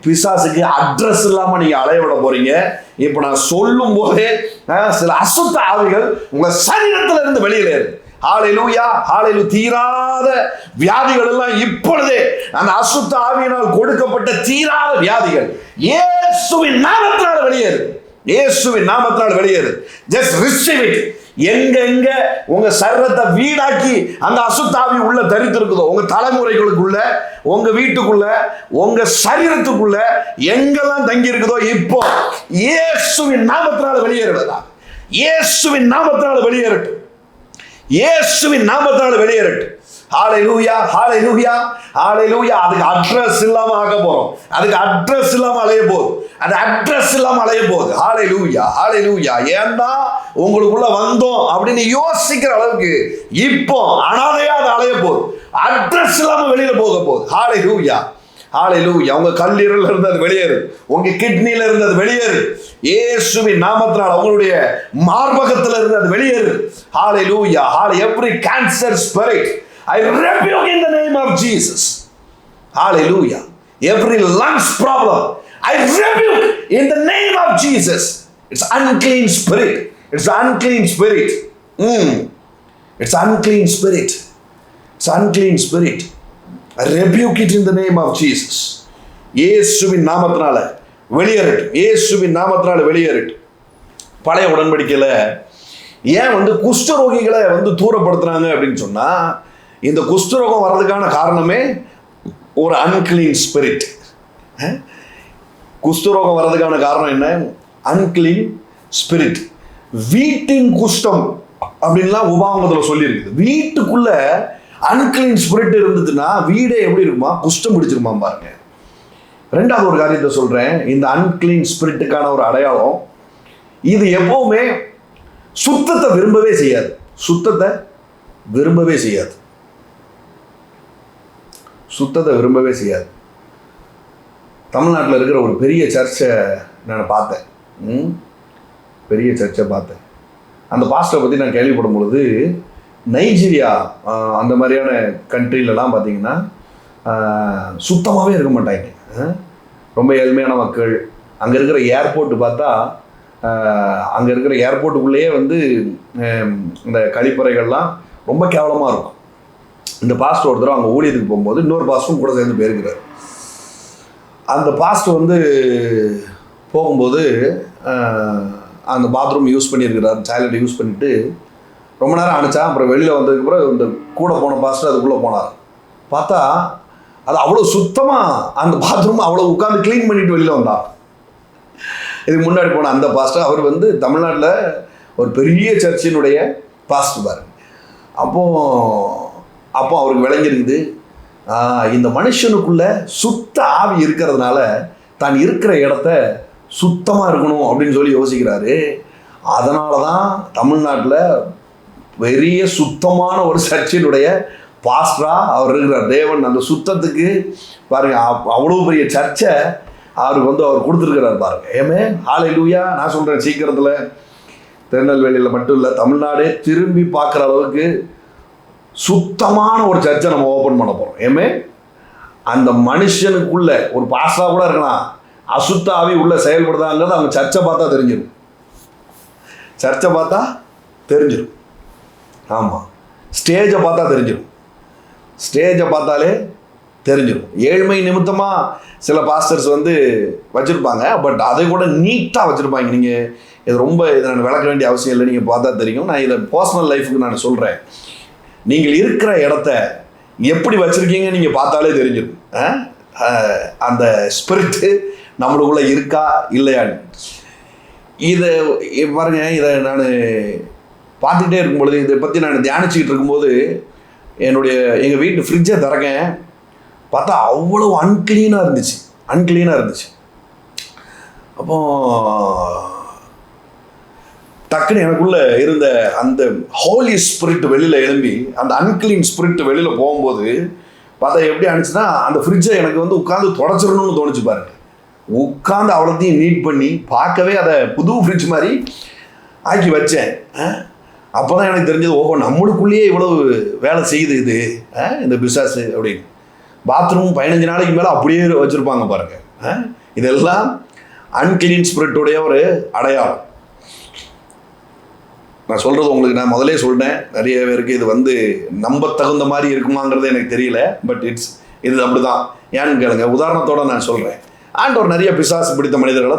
பிசாசுக்கு அட்ரஸ் இல்லாம நீங்க அலைய விட போறீங்க. இப்ப நான் சொல்லும் போதே சில அசுத்த ஆவிகள் உங்க சரீரத்துல இருந்து வெளியில ஹல்லேலூயா ஹல்லேலூயா. தீராத வியாதிகள் எல்லாம் இப்பொழுதே அந்த அசுத்த ஆவியினால் கொடுக்கப்பட்ட தீராத வியாதிகள் இயேசுவின் நாமத்தினால் வெளியேறு, இயேசுவின் நாமத்தினால் வெளியேறு. Just receive it. எங்க உங்க சரீரத்தை வீடாக்கி அந்த அசுத்தாவி உள்ள தரித்திருக்குதோ, உங்க தலைமுறைகளுக்குள்ள, உங்க வீட்டுக்குள்ள, உங்க சரீரத்துக்குள்ள எங்கெல்லாம் தங்கி இருக்குதோ இப்போ இயேசுவின் நாமத்தினால் வெளியேறுவதா, இயேசுவின் நாமத்தினால் வெளியேறட்டும், இயேசுவின் நாமத்தினால் வெளியேறட்டும். ஹல்லேலூயா ஹல்லேலூயா ஹல்லேலூயா. அதுக்கு அட்ரஸ் இல்லாம ஆக போறோம், அதுக்கு அட்ரஸ் இல்லாம அலைய போகுது, அது அட்ரஸ் இல்லாம அலைய போகுது. ஹல்லேலூயா ஹல்லேலூயா. ஏன்னா உங்களுக்குள்ள வந்தோம் அப்படின்னு யோசிக்கிற அளவுக்கு இப்போ அனாதையா அது அலைய போகுது, அட்ரஸ் இல்லாம வெளியில போக போகுது. ஹல்லேலூயா ஹல்லேலூயா. உங்க கல்லீரல்ல இருந்து அது வெளியேறு, உங்க கிட்னில இருந்து அது வெளியேறு, இயேசுவின் நாமத்தினால் உங்களுடைய மார்பகத்துல இருந்து அது வெளியேறு. ஹல்லேலூயா ஹல்லேலூயா. Every cancer spirit I rebuke in the name of Jesus. Hallelujah. Every lungs problem I rebuke in the name of Jesus. It's unclean spirit. It's unclean spirit. It's unclean spirit. It's unclean spirit. I rebuke it in the name of Jesus. இயேசுவின் நாமத்தினால வெளியேறட்டும், இயேசுவின் நாமத்தினால வெளியேறட்டும். பழைய உடன்படிக்கையில ஏன் குஷ்டரோகிகளை தூரப்படுத்துறாங்க அப்படின்னு சொன்னா, இந்த குஷ்டரோகம் வர்றதுக்கான காரணமே ஒரு அன்கிளீன் ஸ்பிரிட். குஷ்டரோகம் வர்றதுக்கான காரணம் என்ன, அன்கிளீன் ஸ்பிரிட். வீட்டின் குஷ்டம் அப்படின்லாம் உபாகமத்தில் சொல்லியிருக்குது. வீட்டுக்குள்ள அன்கிளீன் ஸ்பிரிட் இருந்ததுன்னா வீடே எப்படி இருக்குமா, குஷ்டம் பிடிச்சிருமா பாருங்க. ரெண்டாவது ஒரு காரியத்தை சொல்றேன், இந்த அன்கிளீன் ஸ்பிரிட்டுக்கான ஒரு அடையாளம், இது எப்பவுமே சுத்தத்தை விரும்பவே செய்யாது, சுத்தத்தை விரும்பவே செய்யாது, சுத்தத்தை விரும்பவே செய்யாது. தமிழ்நாட்டில் இருக்கிற ஒரு பெரிய சர்ச்சை நான் பார்த்தேன், பெரிய சர்ச்சை பார்த்தேன். அந்த பாஸ்டரை பற்றி நான் கேள்விப்படும் பொழுது, நைஜீரியா அந்த மாதிரியான கண்ட்ரிலலாம் பார்த்தீங்கன்னா சுத்தமாகவே இருக்க மாட்டாங்க, ரொம்ப ஏழ்மையான மக்கள். அங்கே இருக்கிற ஏர்போர்ட்டு பார்த்தா, அங்கே இருக்கிற ஏர்போர்ட்டுக்குள்ளேயே இந்த கழிப்பறைகள்லாம் ரொம்ப கேவலமாக இருக்கும். இந்த பாஸ்டர் ஒருத்தர் அங்கே ஊழியத்துக்கு போகும்போது இன்னொரு பாஸ்டரும் கூட சேர்ந்து போயிருக்கிறார். அந்த பாஸ்டர் போகும்போது அந்த பாத்ரூம் யூஸ் பண்ணியிருக்கிறார், டாய்லெட் யூஸ் பண்ணிவிட்டு ரொம்ப நேரம் அனுப்பிச்சா. அப்புறம் வெளியில் வந்ததுக்கப்புறம் இந்த கூட போன பாஸ்டர் அதுக்குள்ளே போனார். பார்த்தா அது அவ்வளோ சுத்தமாக அந்த பாத்ரூம் அவ்வளோ உட்காந்து க்ளீன் பண்ணிட்டு வெளியில் வந்தார். இதுக்கு முன்னாடி போன அந்த பாஸ்டர் அவர் தமிழ்நாட்டில் ஒரு பெரிய சர்ச்சினுடைய பாஸ்டர் பாரு. அப்போ அவருக்கு விளங்கிருக்குது, இந்த மனுஷனுக்குள்ள சுத்த ஆவி இருக்கிறதுனால தான் இருக்கிற இடத்த சுத்தமாக இருக்கணும் அப்படின்னு சொல்லி யோசிக்கிறாரு. அதனால தான் தமிழ்நாட்டில் பெரிய சுத்தமான ஒரு சர்ச்சினுடைய பாஸ்டரா அவர் இருக்கிறார். தேவன் அந்த சுத்தத்துக்கு பாருங்க அவ்வளோ பெரிய சர்ச்சை அவருக்கு அவர் கொடுத்துருக்கிறார் பாருங்க. ஏமே ஹல்லேலூயா. நான் சொல்கிறேன், சீக்கிரத்தில் திருநெல்வேலியில் மட்டும் இல்லை, தமிழ்நாடே திரும்பி பார்க்குற அளவுக்கு சுத்தமான ஒரு சர்ச்சை நம்ம ஓப்பன் பண்ண போகிறோம். ஏமே அந்த மனுஷனுக்குள்ள ஒரு பாஸ்டரா கூட இருக்கலாம், அசுத்த ஆவி உள்ள செயல்படுதாங்கிறது அவங்க சர்ச்சை பார்த்தா தெரிஞ்சிடும், சர்ச்சை பார்த்தா தெரிஞ்சிடும். ஆமாம், ஸ்டேஜை பார்த்தா தெரிஞ்சிடும், ஸ்டேஜை பார்த்தாலே தெரிஞ்சிடும். ஏழ்மை நிமித்தமாக சில பாஸ்டர்ஸ் வச்சுருப்பாங்க, பட் அதை கூட நீட்டாக வச்சுருப்பாங்க. நீங்கள் இது ரொம்ப இதை நான் விளக்க வேண்டிய அவசியம் இல்லை, நீங்கள் பார்த்தா தெரியும். நான் இதை பர்சனல் லைஃபுக்கு நான் சொல்கிறேன். நீங்கள் இருக்கிற இடத்த எப்படி வச்சுருக்கீங்க நீங்கள் பார்த்தாலே தெரிஞ்சிடும் அந்த ஸ்பிரிட்டு நம்மளுக்குள்ளே இருக்கா இல்லையான்னு. இதை பாருங்க, இதை நான் பார்த்துக்கிட்டே இருக்கும் பொழுது, இதை பற்றி நான் தியானிச்சுக்கிட்டு இருக்கும்போது எங்கள் வீட்டு ஃப்ரிட்ஜை திறக்கேன், பார்த்தா அவ்வளோ அன்கிளீனாக இருந்துச்சு. அப்போ டக்குன்னு எனக்குள்ள இருந்த அந்த ஹோலி ஸ்பிரிட் வெளியில் எழும்பி அந்த அன்கிளீன் ஸ்பிரிட் வெளியில் போகும்போது பார்த்தா எப்படி ஆனிச்சுன்னா, அந்த ஃப்ரிட்ஜை எனக்கு வந்து உட்காந்து தொடச்சிடணும்னு தோணுச்சு பாருங்க. உட்காந்து அவ்வளோத்தையும் நீட் பண்ணி பார்க்கவே அதை புது ஃப்ரிட்ஜ் மாதிரி ஆக்கி வச்சேன். அப்போ தான் எனக்கு தெரிஞ்சது, ஓஹோ நம்மளுக்குள்ளேயே இவ்வளவு வேலை செய்யுது இது இந்த பிசாசு அப்படின்னு. பாத்ரூம் 15 நாளைக்கு மேலே அப்படியே வச்சுருப்பாங்க பாருங்க. இதெல்லாம் அன்கிளீன் ஸ்பிரிட்டுடைய ஒரு அடையாளம். நான் சொல்கிறது உங்களுக்கு நான் முதலே சொல்லிட்டேன், நிறைய பேருக்கு இது வந்து நம்ப தகுந்த மாதிரி இருக்குமாங்கிறது எனக்கு தெரியல. பட் இது அப்படி தான். ஏன்னு கேளுங்க, உதாரணத்தோடு நான் சொல்கிறேன். ஆண்டவர் நிறைய பிசாசு பிடித்த மனிதர்களை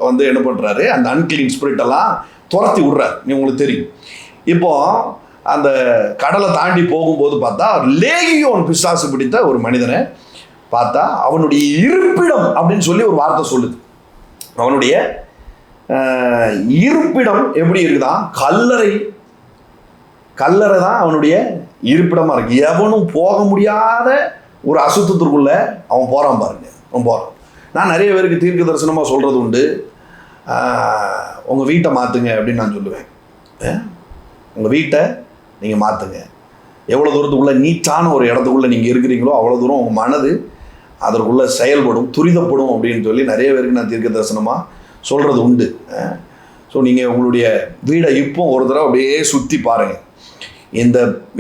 வந்து என்ன பண்ணுறாரு, அந்த அன்கிளீன் ஸ்பிரிட்டெல்லாம் துரத்தி விட்றாரு. உங்களுக்கு தெரியும். இப்போ அந்த கடலை தாண்டி போகும்போது பார்த்தா லேகியோன் பிசாசு பிடித்த ஒரு மனிதனை பார்த்தா அவனுடைய இருப்பிடம் அப்படின்னு சொல்லி ஒரு வார்த்தை சொல்லுது. அவனுடைய இருப்பிடம் எப்படி இருக்குதான், கல்லறை தான் அவனுடைய இருப்பிடமா இருக்கு. எவனும் போக முடியாத ஒரு அசுத்தத்திற்குள்ள அவன் போறான் பாருங்க. அவன் போறான். நான் நிறைய பேருக்கு தீர்க்க தரிசனமாக சொல்றது உண்டு, உங்கள் வீட்டை மாற்றுங்க அப்படின்னு நான் சொல்லுவேன். உங்கள் வீட்டை நீங்கள் மாற்றுங்க. எவ்வளோ தூரத்துக்குள்ளே நீட்டான ஒரு இடத்துக்குள்ளே நீங்கள் இருக்கிறீங்களோ அவ்வளோ தூரம் உங்கள் மனது அதற்குள்ளே செயல்படும், துரிதப்படும் அப்படின்னு சொல்லி நிறைய பேருக்கு நான் தீர்க்க தரிசனமாக சொல்கிறது உண்டு. ஸோ நீங்கள் உங்களுடைய வீடை இப்போ ஒரு தடவை அப்படியே சுற்றி பாருங்கள். இந்த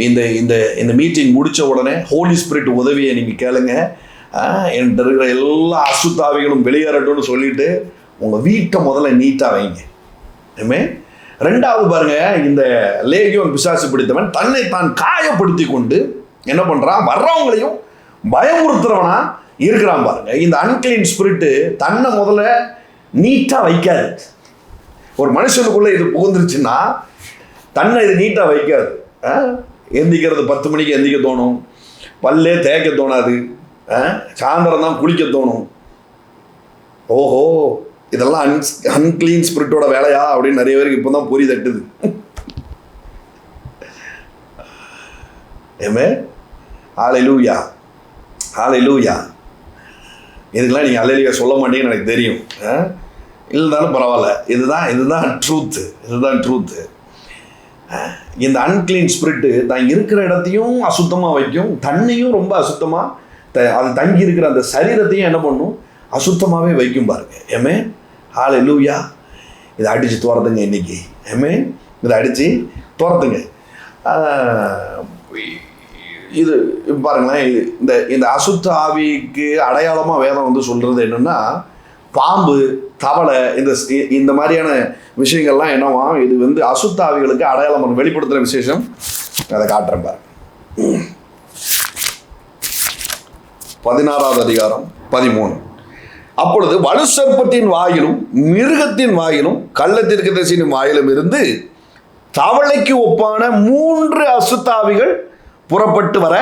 இந்த இந்த இந்த மீட்டிங் முடித்த உடனே ஹோலி ஸ்பிரிட் உதவியை நீங்கள் கேளுங்க. என்கிட்ட இருக்கிற எல்லா அசுத்தாவிகளும் வெளியேறட்டும்னு சொல்லிட்டு உங்கள் வீட்டை முதல்ல நீட்டாக வைங்க. ரெண்டாவது பாருங்க, இந்த லேகியோன் பிசாசு பிடித்தவன் தன்னை தான் காயப்படுத்தி கொண்டு என்ன பண்ணுறான், வர்றவங்களையும் பயமுறுத்துறவனா இருக்கிறான் பாருங்க. இந்த அன்கிளீன் ஸ்பிரிட்டு தன்னை முதல்ல நீட்டாக வைக்காது. ஒரு மனுஷனுக்குள்ளே இது புகுந்துருச்சுன்னா தன்னை இது நீட்டாக வைக்காது. எந்திக்கிறது 10 மணிக்கு எந்திக்க தோணும், பல்லே தேய்க்க தோணாது, சாயந்தரம் தான் குளிக்க தோணும். ஓஹோ இதெல்லாம் அன்கிளீன் ஸ்பிரிட்டோட வேலையா அப்படின்னு நிறைய பேருக்கு இப்போ தான் பொறி தட்டுது. ஹல்லேலூயா, ஹல்லேலூயா. இதுக்கெல்லாம் நீங்கள் ஹல்லேலூயா சொல்ல மாட்டீங்கன்னு எனக்கு தெரியும். இல்லைனாலும் பரவாயில்ல. இதுதான் ட்ரூத்து. இந்த அன்கிளீன் ஸ்பிரிட்டு தான் இருக்கிற இடத்தையும் அசுத்தமாக வைக்கும், தன்னையும் ரொம்ப அசுத்தமாக அது தங்கி இருக்கிற அந்த சரீரத்தையும் என்ன பண்ணும், அசுத்தமாகவே வைக்கும் பாருங்க. ஹல்லேலூயா. இதை அடித்து துரத்துங்க இன்னைக்கு. இதை அடித்து துரத்துங்க. இது பாருங்களேன், இந்த அசுத்த ஆவிக்கு அடையாளமாக வேதம் வந்து சொல்கிறது என்னென்னா, பாம்பு, தவளை, இந்த மாதிரியான விஷயங்கள்லாம் என்னவா, இது வந்து அசுத்த ஆவிகளுக்கு அடையாளம் வெளிப்படுத்துகிற விசேஷம். அதை காட்டுறேன் பாருங்க. 16வது அதிகாரம் 13. அப்பொழுது வலுசர்ப்பத்தின் வாயிலும் மிருகத்தின் வாயிலும் கள்ளத்தீர்க்கதரிசியின் வாயிலும் இருந்து தவளைக்கு ஒப்பான 3 அசுத்தாவிகள் புறப்பட்டு வர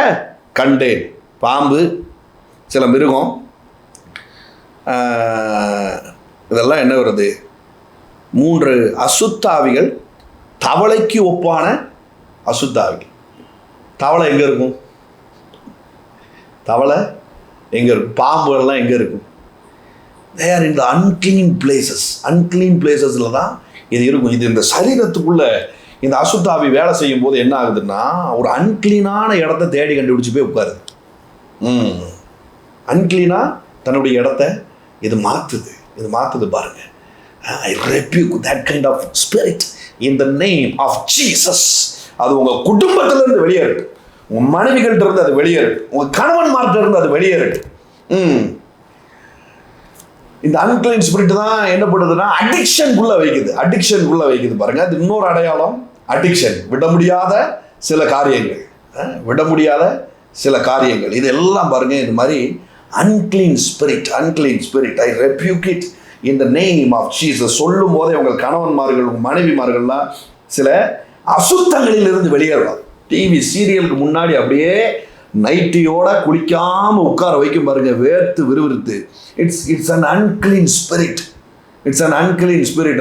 கண்டேன். பாம்பு, சில மிருகம், இதெல்லாம் என்ன வருது, 3 அசுத்தாவிகள், தவளைக்கு ஒப்பான அசுத்தாவிகள். தவளை எங்கே இருக்கும்? தவளை எங்கே இருக்கும்? பாம்புகள்லாம் எங்கே இருக்கும்? they are in the unclean places தான் இது இருக்கும். இது இந்த சரீரத்துக்குள்ள இந்த அசுத்தாவி வேலை செய்யும் போது என்ன ஆகுதுன்னா, ஒரு அன்கிளீனான இடத்த தேடி கண்டுபிடிச்சு போய் உட்காருது. அன்கிளீனா தன்னுடைய இடத்த இது மாற்றுது பாருங்க. I rebuke that kind of spirit in the name of Jesus. அது உங்கள் குடும்பத்திலிருந்து வெளியேறட்டும், உங்கள் மனைவிகள்கிட்ட இருந்து அது வெளியேறட்டும், உங்கள் கணவன்மார்கிட்ட இருந்து அது வெளியேறட்டும். இந்த அன்கிளீன் ஸ்பிரிட் தான் என்ன பண்ணுதுன்னா அடிக்ஷனுக்குள்ள வைக்குது பாருங்க. அது இன்னொரு அடையாளம். அடிக்ஷன், விட முடியாத சில காரியங்கள் இதெல்லாம் பாருங்க. இது மாதிரி unclean spirit I rebuke it in the name of Jesus. சொல்லும் போதே உங்கள் கணவன்மார்கள், உங்கள் மனைவிமார்கள்லாம் சில அசுத்தங்களில் இருந்து வெளியேறலாம். டிவி சீரியலுக்கு முன்னாடி அப்படியே நைட்டியோட குளிக்காம உட்கார வைக்கும் பாருங்க, வேர்த்து விறுவிறுத்து. It's an unclean spirit.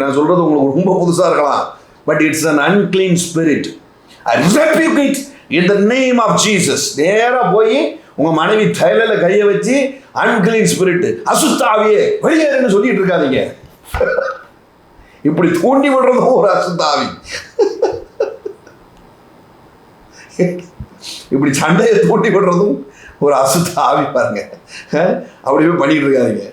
நான் சொல்றது உங்களுக்கு ரொம்ப புதுசா இருக்கலாம், but it's an unclean spirit. I rebuke it in the name of Jesus. நேரா போய் உங்க மனைவி தைலல கையை வச்சு unclean spirit, அசுத்தாவியே வெளியேறுன்னு சொல்லிட்டு இருக்காதீங்க. இப்படி தூண்டி விடுறதும் ஒரு அசுத்தாவி. இப்படி சண்டையை தூண்டி விடுறதும் ஒரு அசுத்தாவி பாருங்க. அப்படி போய் பண்ணிட்டு இருக்காதீங்க.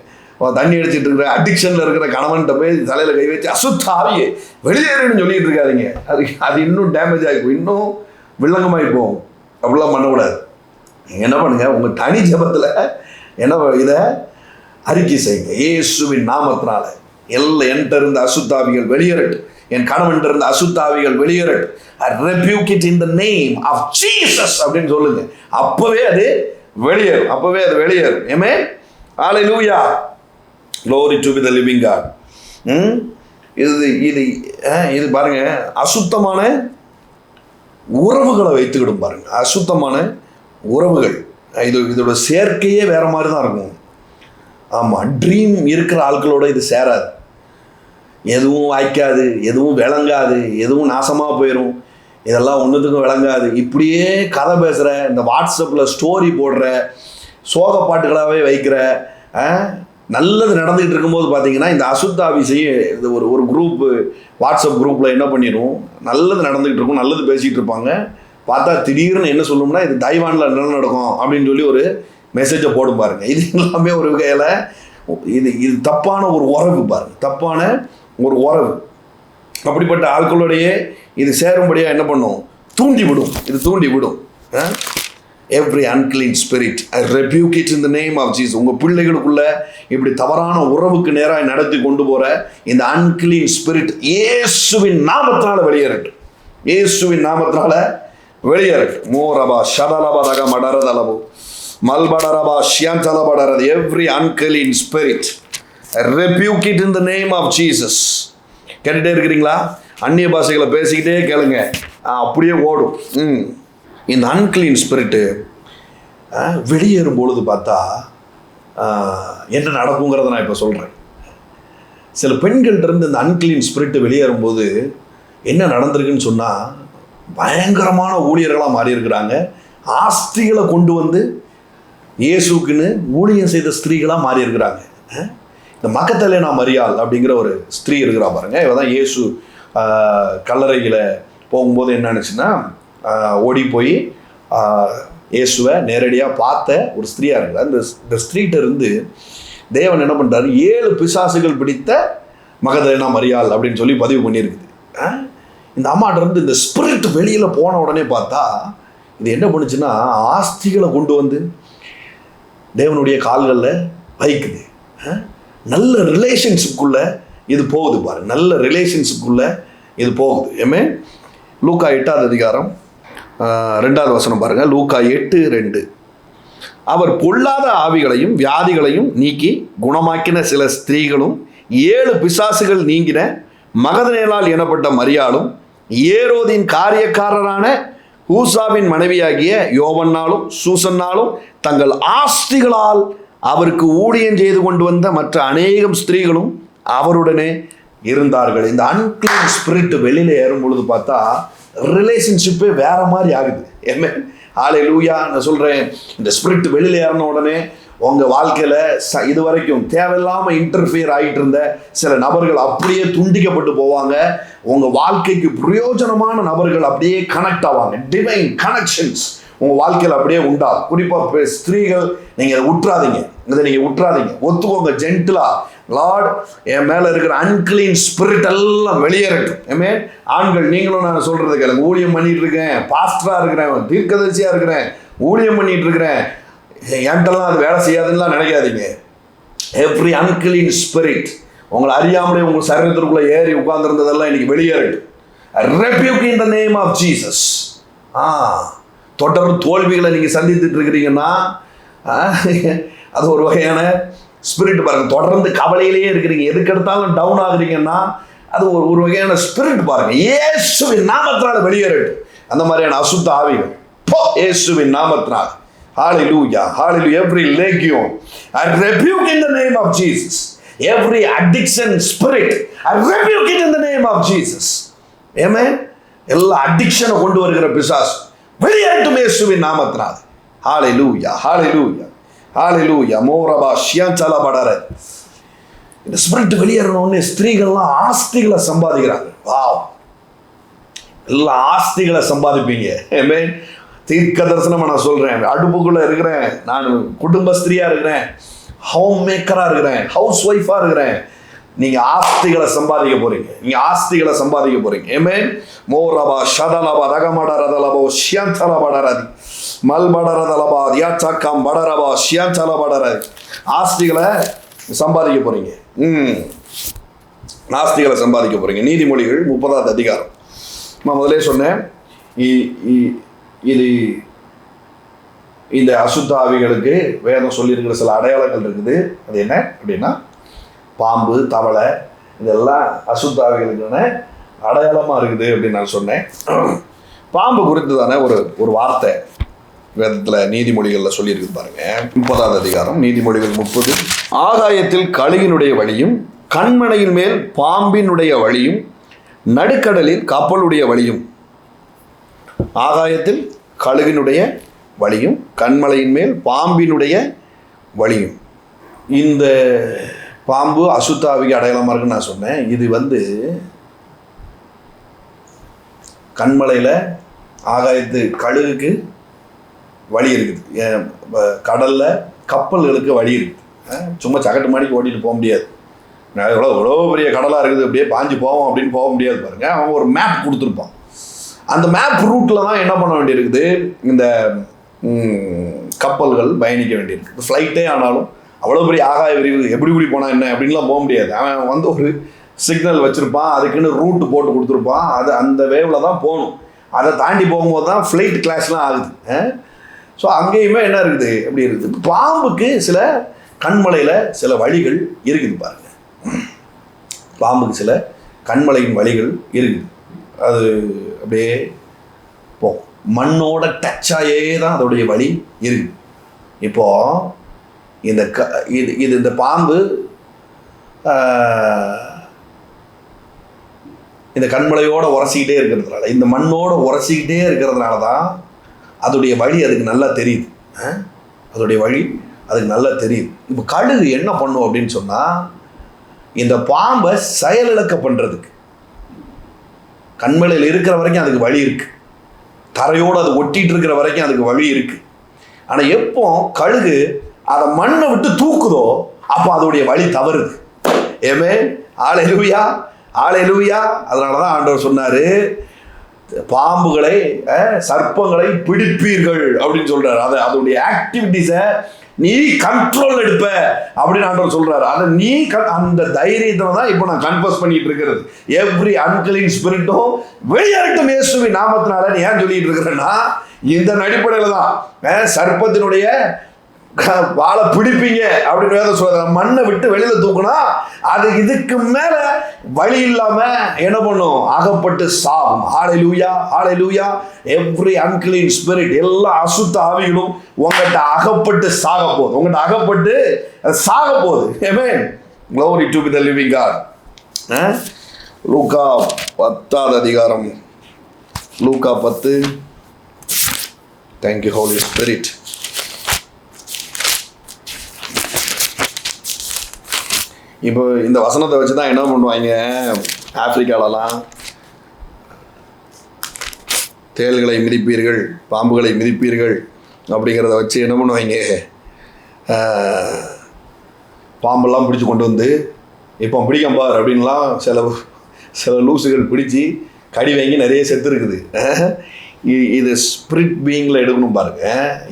தண்ணி அடிச்சிட்டு இருக்கிற அடிக்ஷன்ல இருக்கிற கணவன்கிட்ட போய் தலையில கை வச்சு அசுத்தாவியே வெளியேறுன்னு சொல்லிட்டு இருக்காதீங்க. அது இன்னும் டேமேஜ் ஆகிப்போம், இன்னும் வில்லங்கமாகி போகும். அப்படிலாம் பண்ணக்கூடாது. என்ன பண்ணுங்க, உங்க தனி ஜபத்துல என்ன இதை அறிக்கை செய்யுங்க. இயேசுவின் நாமத்தினால என்கிட்ட இருந்த அசுத்தாவிகள் வெளியேறட்டு, என் கணவன் இருந்த அசுத்தாவிகள் வெளியேறட்டு. I rebuke it in the name of Jesus அப்படின்னு சொல்லுங்க. அப்பவே அது வெளியேறும், அப்பவே அது வெளியேறும். ஆமென். ஹல்லேலூயா. Glory to the living God. இது பாருங்க, அசுத்தமான உறவுகளை வைத்துக்கிடும் பாருங்க. அசுத்தமான உறவுகள் இதோட சேர்க்கையே வேற மாதிரி தான் இருக்கும். ஆமாம், ட்ரீம் இருக்கிற ஆட்களோட இது சேராது. எதுவும் வாய்க்காது, எதுவும் விளங்காது, எதுவும் நாசமாக போயிடும். இதெல்லாம் ஒன்றுத்துக்கும் விளங்காது. இப்படியே கதை பேசுகிற, இந்த வாட்ஸ்அப்பில் ஸ்டோரி போடுற, சோக பாட்டுகளாகவே வைக்கிற, நல்லது நடந்துகிட்டு இருக்கும்போது பார்த்தீங்கன்னா இந்த அசுத்தாவி செய்ய இது ஒரு குரூப்பு, வாட்ஸ்அப் குரூப்பில் என்ன பண்ணிடும், நல்லது நடந்துகிட்டு இருக்கும், நல்லது பேசிகிட்டு இருப்பாங்க. பார்த்தா திடீர்னு என்ன சொல்லணும்னா இது தைவானில் என்ன நடக்கும் அப்படின்னு சொல்லி ஒரு மெசேஜை போடும் பாருங்க. இது எல்லாமே ஒரு வகையில் இது தப்பான ஒரு உறவு பாருங்க, தப்பான ஒரு உறவு. அப்படிப்பட்ட ஆட்களுடைய இது சேரும்படியாக என்ன பண்ணும், தூண்டி விடும். இது தூண்டி விடும். Every unclean spirit, I rebuke it in the name of Jesus. உங்கள் பிள்ளைகளுக்குள்ள இப்படி தவறான உறவுக்கு நேராக நடத்தி கொண்டு போகிற இந்த unclean spirit இயேசுவின் நாமத்தினால வெளியேறட்டும். இயேசுவின் நாமத்தினால வெளியேறட்டும். மோரபா ஷடலபதக மடரதலபு மல்படரபா ஷியந்தலபடரது. Every unclean spirit, I rebuke it in the name of Jesus. கேட்டுகிட்டே இருக்கிறீங்களா? அந்நிய பாஷைகளை பேசிக்கிட்டே கேளுங்க, அப்படியே ஓடும். இந்த அன்கிளீன் ஸ்பிரிட்டு வெளியேறும் பொழுது பார்த்தா என்ன நடக்குங்கிறத நான் இப்போ சொல்கிறேன். சில பெண்கள்கிட்டருந்து இந்த அன்கிளீன் ஸ்பிரிட்டு வெளியேறும்போது என்ன நடந்திருக்குன்னு சொன்னால், பயங்கரமான ஊழியர்களாக மாறி இருக்கிறாங்க. ஆஸ்திகளை கொண்டு வந்து இயேசுக்குன்னு ஊழியம் செய்த ஸ்திரீகளாக மாறி இருக்கிறாங்க. இந்த மக்கத்தலேனா மரியாள் அப்படிங்கிற ஒரு ஸ்திரீ இருக்கிறா பாருங்க. இவ தான் இயேசு கல்லறையில் போகும்போது என்ன நினச்சுன்னா, ஓடி போய் இயேசுவை நேரடியாக பார்த்த ஒரு ஸ்திரீயாக இருக்கிறார். இந்த ஸ்திரீட்ட இருந்து தேவன் என்ன பண்ணுறாரு, 7 பிசாசுகள் பிடித்த மகதலேனா மரியாள் அப்படின்னு சொல்லி பதிவு பண்ணியிருக்குது. இந்த அம்மாட்ட இருந்து இந்த ஸ்பிரிட் வெளியில் போன உடனே பார்த்தா இது என்ன பண்ணுச்சுன்னா, ஆஸ்திகளை கொண்டு வந்து தேவனுடைய கால்களில் வைக்குது. நல்ல ரிலேஷன்ஷிப்புக்குள்ளே இது போகுது பாரு, நல்ல ரிலேஷன்ஷிப்புக்குள்ளே இது போகுது. ஏமே லூக்கா 8ஆம் அதிகாரம் 2ஆவது வசனம் பாருங்க. லூக்கா 8:2. அவர் பொல்லாத ஆவிகளையும் வியாதிகளையும் நீக்கி குணமாக்கின சில ஸ்திரீகளும் 7 பிசாசுகள் நீங்கின மகதலேனாள் எனப்பட்ட மரியாளும் ஏரோதின் காரியக்காரரான ஊசாவின் மனைவியாகிய யோவன்னாலும் சூசன்னாலும் தங்கள் ஆஸ்திகளால் அவருக்கு ஊழியம் செய்து கொண்டு வந்த மற்ற அநேகம் ஸ்திரீகளும் அவருடனே இருந்தார்கள். இந்த அன்கிளீன் ஸ்பிரிட் வெளியில் ஏறும் பொழுது பார்த்தா ரிலேஷன்ஷிப்பே வேற மாதிரி ஆகுது. ஏமே ஹல்லேலூயா. நான் சொல்கிறேன், இந்த ஸ்பிரிட் வெளியில் ஏறின உடனே உங்கள் வாழ்க்கையில் இது வரைக்கும் தேவையில்லாமல் இன்டர்ஃபியர் ஆகிட்டு இருந்த சில நபர்கள் அப்படியே துண்டிக்கப்பட்டு போவாங்க. உங்கள் வாழ்க்கைக்கு பிரயோஜனமான நபர்கள் அப்படியே கனெக்ட் ஆவாங்க. டிவைன் கனெக்ஷன்ஸ் உங்கள் வாழ்க்கையில் அப்படியே உண்டாகும். குறிப்பாக ஸ்திரீகள், நீங்கள் இதை விட்டுறாதீங்க, ஒத்துக்கோங்க ஜென்டிலாக. லார்ட், என் மேலே இருக்கிற அன்கிளீன் ஸ்பிரிட் எல்லாம் வெளியேறட்டும். ஏமே ஆண்கள், நீங்களும் நான் சொல்கிறது கேளுங்க. ஊழியம் பண்ணிட்டு இருக்கேன், பாஸ்டராக இருக்கிறேன், தீர்க்கதரிசியாக இருக்கிறேன், ஊழியம் பண்ணிட்டு இருக்கிறேன், என்கிட்டலாம் அது வேலை செய்யாதுன்னெலாம் நினைக்காதீங்க. எவ்ரி அன்கிளீன் ஸ்பிரிட் உங்களை அறியாமலே உங்கள் சரீரத்திற்குள்ளே ஏறி உட்கார்ந்துருந்ததெல்லாம் இன்னைக்கு வெளியேறட்டும். rebuke in the name of Jesus. தொடர்ந்து தோல்விகளை நீங்கள் சந்தித்துட்டு இருக்கிறீங்கன்னா அது ஒரு வகையான ஸ்பிரிட் பாருங்க. தொடர்ந்து கவலையிலேயே இருக்கிறீங்க, எதுக்கு எடுத்தாலும் டவுன் ஆகுறீங்கன்னா அது ஒரு வகையான ஸ்பிரிட் பாருங்க. இயேசுவின் நாமத்தினால வெளியேறட்டும் அந்த மாதிரியான அசுத்த ஆவிகள் இயேசுவின் நாமத்தினால். Hallelujah, hallelujah. Every legion, I rebuke in the name of Jesus. Every addiction spirit, I rebuke it in the name of Jesus. Amen. எல்லா அடிக்ஷனை கொண்டு வருகிற பிசாசு, வெளியேறட்டும் இயேசுவின் நாமத்தினால். ஹல்லேலூயா, ஹல்லேலூயா, ஹல்லேலூயா. மோரபா ஷியான்சலபடர. இந்த ஸ்பிரிட் வெளியேறணும்னு ஸ்திரீகள்லாம் ஆஸ்திகளை சம்பாதிக்கிறாங்க. வாவ், எல்லாம் ஆஸ்திகளை சம்பாதிப்பீங்க. ஆமென். தீர்க்க தரிசனமா நான் சொல்றேன், அடுப்புக்குள்ள இருக்கிறேன், நான் குடும்பஸ்திரியா இருக்கிறேன், ஹோம் மேக்கரா இருக்கிறேன், ஹவுஸ் ஒய்ஃபா இருக்கிறேன். நீங்க ஆஸ்திகளை சம்பாதிக்க போறீங்க, நீங்க ஆஸ்திகளை சம்பாதிக்க போறீங்க. ஆமென். மோரபா ஷதலபா ரகமடரதலபோ ஷியான்சலபடரதி மல்படரதலபா யாச்சக்கம் படரபா ஷியான்சலபடரதி. ஆஸ்திகளை சம்பாதிக்க போறீங்க. ஆஸ்திகளை சம்பாதிக்க போறீங்க. நீதிமொழிகள் 30வது அதிகாரம். நான் முதலே சொன்னேன், இது இந்த அசுத்த ஆவிகளுக்கு வேதம் சொல்லியிருக்கிற சில அடையாளங்கள் இருக்குது. அது என்ன அப்படின்னா, பாம்பு, தவளை, இதெல்லாம் அசுத்த ஆவிகளுக்கான அடையாளமாக இருக்குது அப்படின்னு நான் சொன்னேன். பாம்பு குறித்து தானே ஒரு வார்த்தை வேதத்தில் நீதிமொழிகளில் சொல்லியிருக்கு பாருங்க. 30வது அதிகாரம் நீதிமொழிகள் 30. ஆகாயத்தில் கழுகினுடைய வழியும், கண்மனையின் மேல் பாம்பினுடைய வழியும், நடுக்கடலில் கப்பலுடைய வழியும். ஆகாயத்தில் கழுகினுடைய வழியும், கண்மலையின் மேல் பாம்பினுடைய வழியும். இந்த பாம்பு அசுத்தாவிக்கு அடையாளமாக இருக்குன்னு நான் சொன்னேன். இது கண்மலையில் ஆகாயத்து கழுகுக்கு வழி இருக்குது, கடலில் கப்பல்களுக்கு வழி இருக்குது. சும்மா சகட்டு மாடிக்கு ஓட்டிகிட்டு போக முடியாது. எவ்வளோ பெரிய கடலாக இருக்குது, அப்படியே பாஞ்சு போவோம் அப்படின்னு போக முடியாது பாருங்க. அவன் ஒரு மேப் கொடுத்துருப்பான். அந்த மேப் ரூட்டில் தான் என்ன பண்ண வேண்டியிருக்குது, இந்த கப்பல்கள் பயணிக்க வேண்டியிருக்கு. ஃப்ளைட்டே ஆனாலும் அவ்வளோ பெரிய ஆகாய விரிவு எப்படி போனால் என்ன அப்படின்லாம் போக முடியாது. அவன் ஒரு சிக்னல் வச்சுருப்பான், அதுக்குன்னு ரூட்டு போட்டு கொடுத்துருப்பான். அது அந்த வேவில் தான் போகணும். அதை தாண்டி போகும்போது தான் ஃப்ளைட் கிளாஸ்லாம் ஆகுது. ஸோ அங்கேயுமே என்ன இருக்குது, எப்படி இருக்குது. பாம்புக்கு சில கண்மலையில் சில வழிகள் இருக்குது பாருங்க. பாம்புக்கு சில கண்மலையின் வழிகள் இருக்குது. அது அப்படியே மண்ணோட டச்சாயே தான் அதோடைய வழி இருக்குது. இப்போ இந்த பாம்பு இந்த கண்மலையோட உரசிக்கிட்டே இருக்கிறதுனால, இந்த மண்ணோட உரசிக்கிட்டே இருக்கிறதுனால தான் அதோடைய வழி அதுக்கு நல்லா தெரியுது. அதோடைய வழி அதுக்கு நல்லா தெரியுது. இப்போ கழுகு என்ன பண்ணும் அப்படின்னு சொன்னால், இந்த பாம்பை செயலிழக்க பண்ணுறதுக்கு கண்மலையில் இருக்கிற வரைக்கும் அதுக்கு வழி இருக்குது, தரையோடு அது ஒட்டிகிட்டு இருக்கிற வரைக்கும் அதுக்கு வழி இருக்குது. ஆனால் எப்போ கழுகு அதை மண்ணை விட்டு தூக்குதோ அப்போ அதோடைய வழி தவறுது. ஏமே ஹல்லேலூயா, ஹல்லேலூயா. அதனால தான் ஆண்டவர் சொன்னார், பாம்புகளை சர்ப்பங்களை பிடிப்பீர்கள் அப்படின்னு சொல்கிறார். அதோடைய ஆக்டிவிட்டிஸை நீ கண்ட்ரோல் எடுப்ப அப்படின்னு ஆண்டவர் சொல்றாரு. அதை நீ அந்த தைரியத்துல தான் இப்போ நான் கன்ஃபஸ் பண்ணிட்டு இருக்கிறது. எவ்ரி அன்கிளீன் ஸ்பிரிட்டும் வெளியேறட்டும் இயேசுவின் நாமத்தினால. நீ ஏன் சொல்லிட்டு இருக்கிறேன்னா, இந்த அடிப்படையில் தான் சர்ப்பத்தினுடைய வாழை பிடிப்பீங்க அப்படின்னு வேதம் சொல்றாரு. மண்ணை விட்டு வெளியில தூக்குனா அது இதுக்கு மேல வழி இல்லாம என்ன பண்ணும், அகப்பட்டு சாகும். ஹல்லேலூயா, ஹல்லேலூயா. எவ்ரி அன்கிளீன் ஸ்பிரிட், எல்லா அசுத்த ஆவிகளும் உங்கள்கிட்ட அகப்பட்டு சாக போகுது, உங்கள்கிட்ட அகப்பட்டு சாக போகுது. ஆமென். Glory to the living God. லூக்கா 10வது அதிகாரம், லூக்கா 10. Thank you Holy Spirit. இப்போ இந்த வசனத்தை வச்சு தான் என்ன பண்ணுவாங்க, ஆப்பிரிக்காலலாம் தேள்களை மிதிப்பீர்கள், பாம்புகளை மிதிப்பீர்கள் அப்படிங்கிறத வச்சு என்ன பண்ணுவாங்க, பாம்பெல்லாம் பிடிச்சி கொண்டு வந்து இப்போ பிடிக்கம்பார் அப்படின்லாம் சில லூசுகள் பிடிச்சி கடி வாங்கி நிறைய செத்து இருக்குது. இது ஸ்பிரிட் பீயிங்கில் எடுக்கணும் பாருங்க.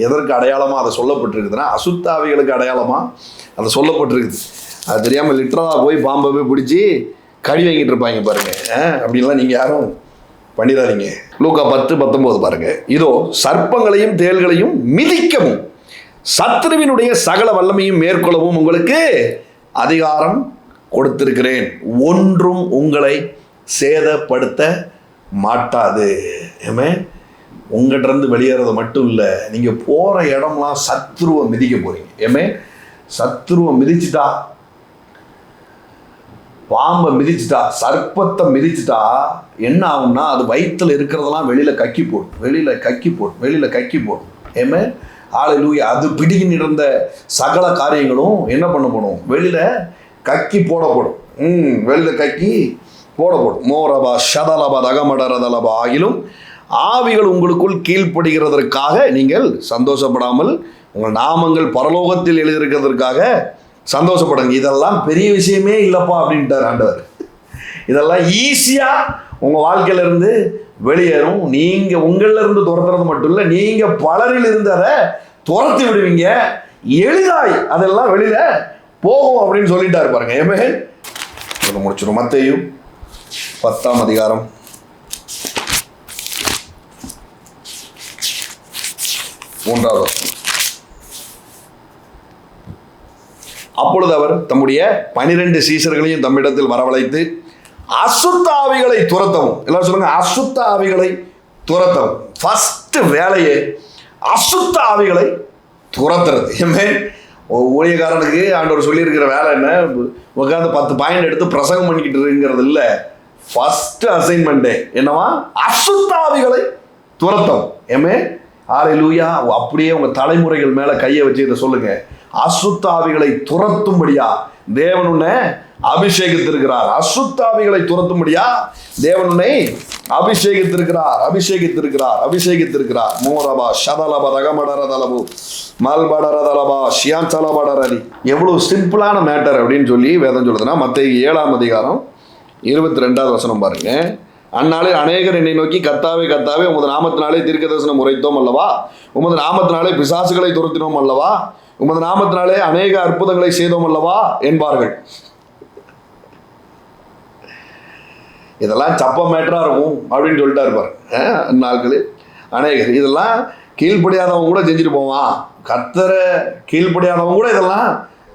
எதற்கு அடையாளமாக அதை சொல்லப்பட்டிருக்குதுன்னா, அசுத்தாவிகளுக்கு அடையாளமாக அதை சொல்லப்பட்டிருக்குது. அது தெரியாமல் லிட்டரலாக போய் பாம்பை போய் பிடிச்சி கடி வாங்கிட்டு இருப்பாங்க பாருங்க. அப்படின்லாம் நீங்கள் யாரும் பண்ணிடாதீங்க. லூக்கா 10:19 பாருங்க. இதோ சர்ப்பங்களையும் தேள்களையும் மிதிக்கவும் சத்ருவினுடைய சகல வல்லமையும் மேற்கொள்ளவும் உங்களுக்கு அதிகாரம் கொடுத்திருக்கிறேன், ஒன்றும் உங்களை சேதப்படுத்த மாட்டாது. ஏமே, உங்கள்கிட்ட இருந்து வெளியேறது மட்டும் இல்லை, நீங்கள் போகிற இடம்லாம் சத்ருவை மிதிக்க போறீங்க. ஏமே, சத்ருவை மிதிச்சுட்டா பாம்பை மிதிச்சிட்டா, சர்ப்பத்தை மிதிச்சிட்டா என்ன ஆகும்னா அது வயிற்றுல இருக்கிறதெல்லாம் வெளியில கக்கி போடும். ஏமே ஹல்லேலூயா. அது பிடிங்கி இருந்த சகல காரியங்களும் என்ன பண்ணப்படும்? வெளியில கக்கி போடப்படும். வெளியில கக்கி போடப்படும். மோரபா ஷதலபா தகமடரதலபா ஆகிலும் ஆவிகள் உங்களுக்குள் கீழ்ப்படுகிறதற்காக நீங்கள் சந்தோஷப்படாமல் உங்கள் நாமங்கள் பரலோகத்தில் எழுதியிருக்கிறதற்காக சந்தோஷப்படுங்க. இதெல்லாம் பெரிய விஷயமே இல்லைப்பா அப்படின்ட்டார் ஆண்டவர். இதெல்லாம் ஈஸியாக உங்கள் வாழ்க்கையிலேருந்து வெளியேறும். நீங்கள் உங்களிலிருந்து துரத்துறது மட்டும் இல்லை, நீங்கள் பலரில் இருந்து அதை துரத்தி விடுவீங்க. எளிதாய் அதெல்லாம் வெளியில் போகும் அப்படின்னு சொல்லிட்டாரு பாருங்க. ஏமே முடிச்சிடும். மத்தேயு 10ஆம் அதிகாரம் 3வது வசனம். அப்பொழுது அவர் தம்முடைய 12 சீஷர்களையும் தம்மிடத்தில் வரவழைத்து அசுத்த ஆவிகளை துரத்தவும். எல்லாரும் சொல்லுங்க, அசுத்த ஆவிகளை துரத்தவும். ஃபர்ஸ்ட் வேலையே அசுத்த ஆவிகளை துரத்துறது. ஏமே ஊழியக்காரனுக்கு ஆண்டவர் சொல்லியிருக்கிற வேலை என்ன? உட்காந்து 10 பாயிண்ட் எடுத்து பிரசங்கம் பண்ணிக்கிட்டு இருக்கிறது இல்லை. ஃபர்ஸ்ட் அசைன்மெண்ட்டே என்னவா? அசுத்த ஆவிகளை துரத்தவும். ஏமே ஹல்லேலூயா. அப்படியே உங்க தலைமுறைகள் மேல கையை வச்சு இதை சொல்லுங்க. அசுத்த ஆவிகளை துரத்தும்படியா தேவன் உன்னை அபிஷேகித்திருக்கிறார். அசுத்த ஆவிகளை துரத்தும்படியா தேவன் உன்னை அபிஷேகித்திருக்கிறார். மோரபா ஷதலபா ரகமடரதலபு மல்படரதலபா ஷியான்சலபடரதி. எவ்வளவு சிம்பிளான மேட்டர் அப்படின்னு சொல்லி வேதம் சொல்லுதுன்னா, மத்தேயு 7ஆம் அதிகாரம் 22வது வசனம் பாருங்க. அந்நாளில் அநேகர் என்னை நோக்கி கர்த்தாவே கர்த்தாவே உமது நாமத்தினாலே தீர்க்கதரிசனம் உரைத்தோம் அல்லவா, உமது நாமத்தினாலே பிசாசுகளை துரத்தினோம் அல்லவா, உமது நாமத்தினாலே அநேக அற்புதங்களை செய்தோம் அல்லவா என்பார்கள். இதெல்லாம் சப்ப மேட்டரா இருக்கும் அப்படின்னு சொல்லிட்டா இருப்பார். நாட்களில் அநேகர் இதெல்லாம் கீழ்ப்படியாதவங்க கூட செஞ்சுட்டு போவான். கர்த்தரை கீழ்ப்படியாதவங்க கூட இதெல்லாம்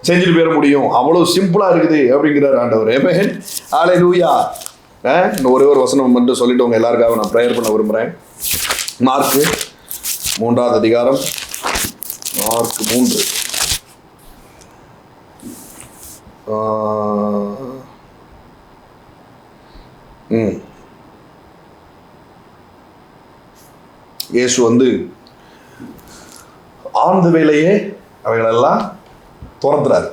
செஞ்சுட்டு போயிட முடியும். அவ்வளவு சிம்பிளா இருக்குது அப்படிங்கிறார் ஆண்டவர். ஆமென் ஹல்லேலூயா. இன்னும் ஒரே ஒரு வசனம் மட்டும் சொல்லிட்டு உங்க எல்லாருக்காக நான் ப்ரேயர் பண்ண விரும்புகிறேன். மார்க்கு 3ஆவது அதிகாரம், மார்க் 3. இயேசு ஆழ்ந்த வேலையே அவைகளெல்லாம் துரத்துறாரு.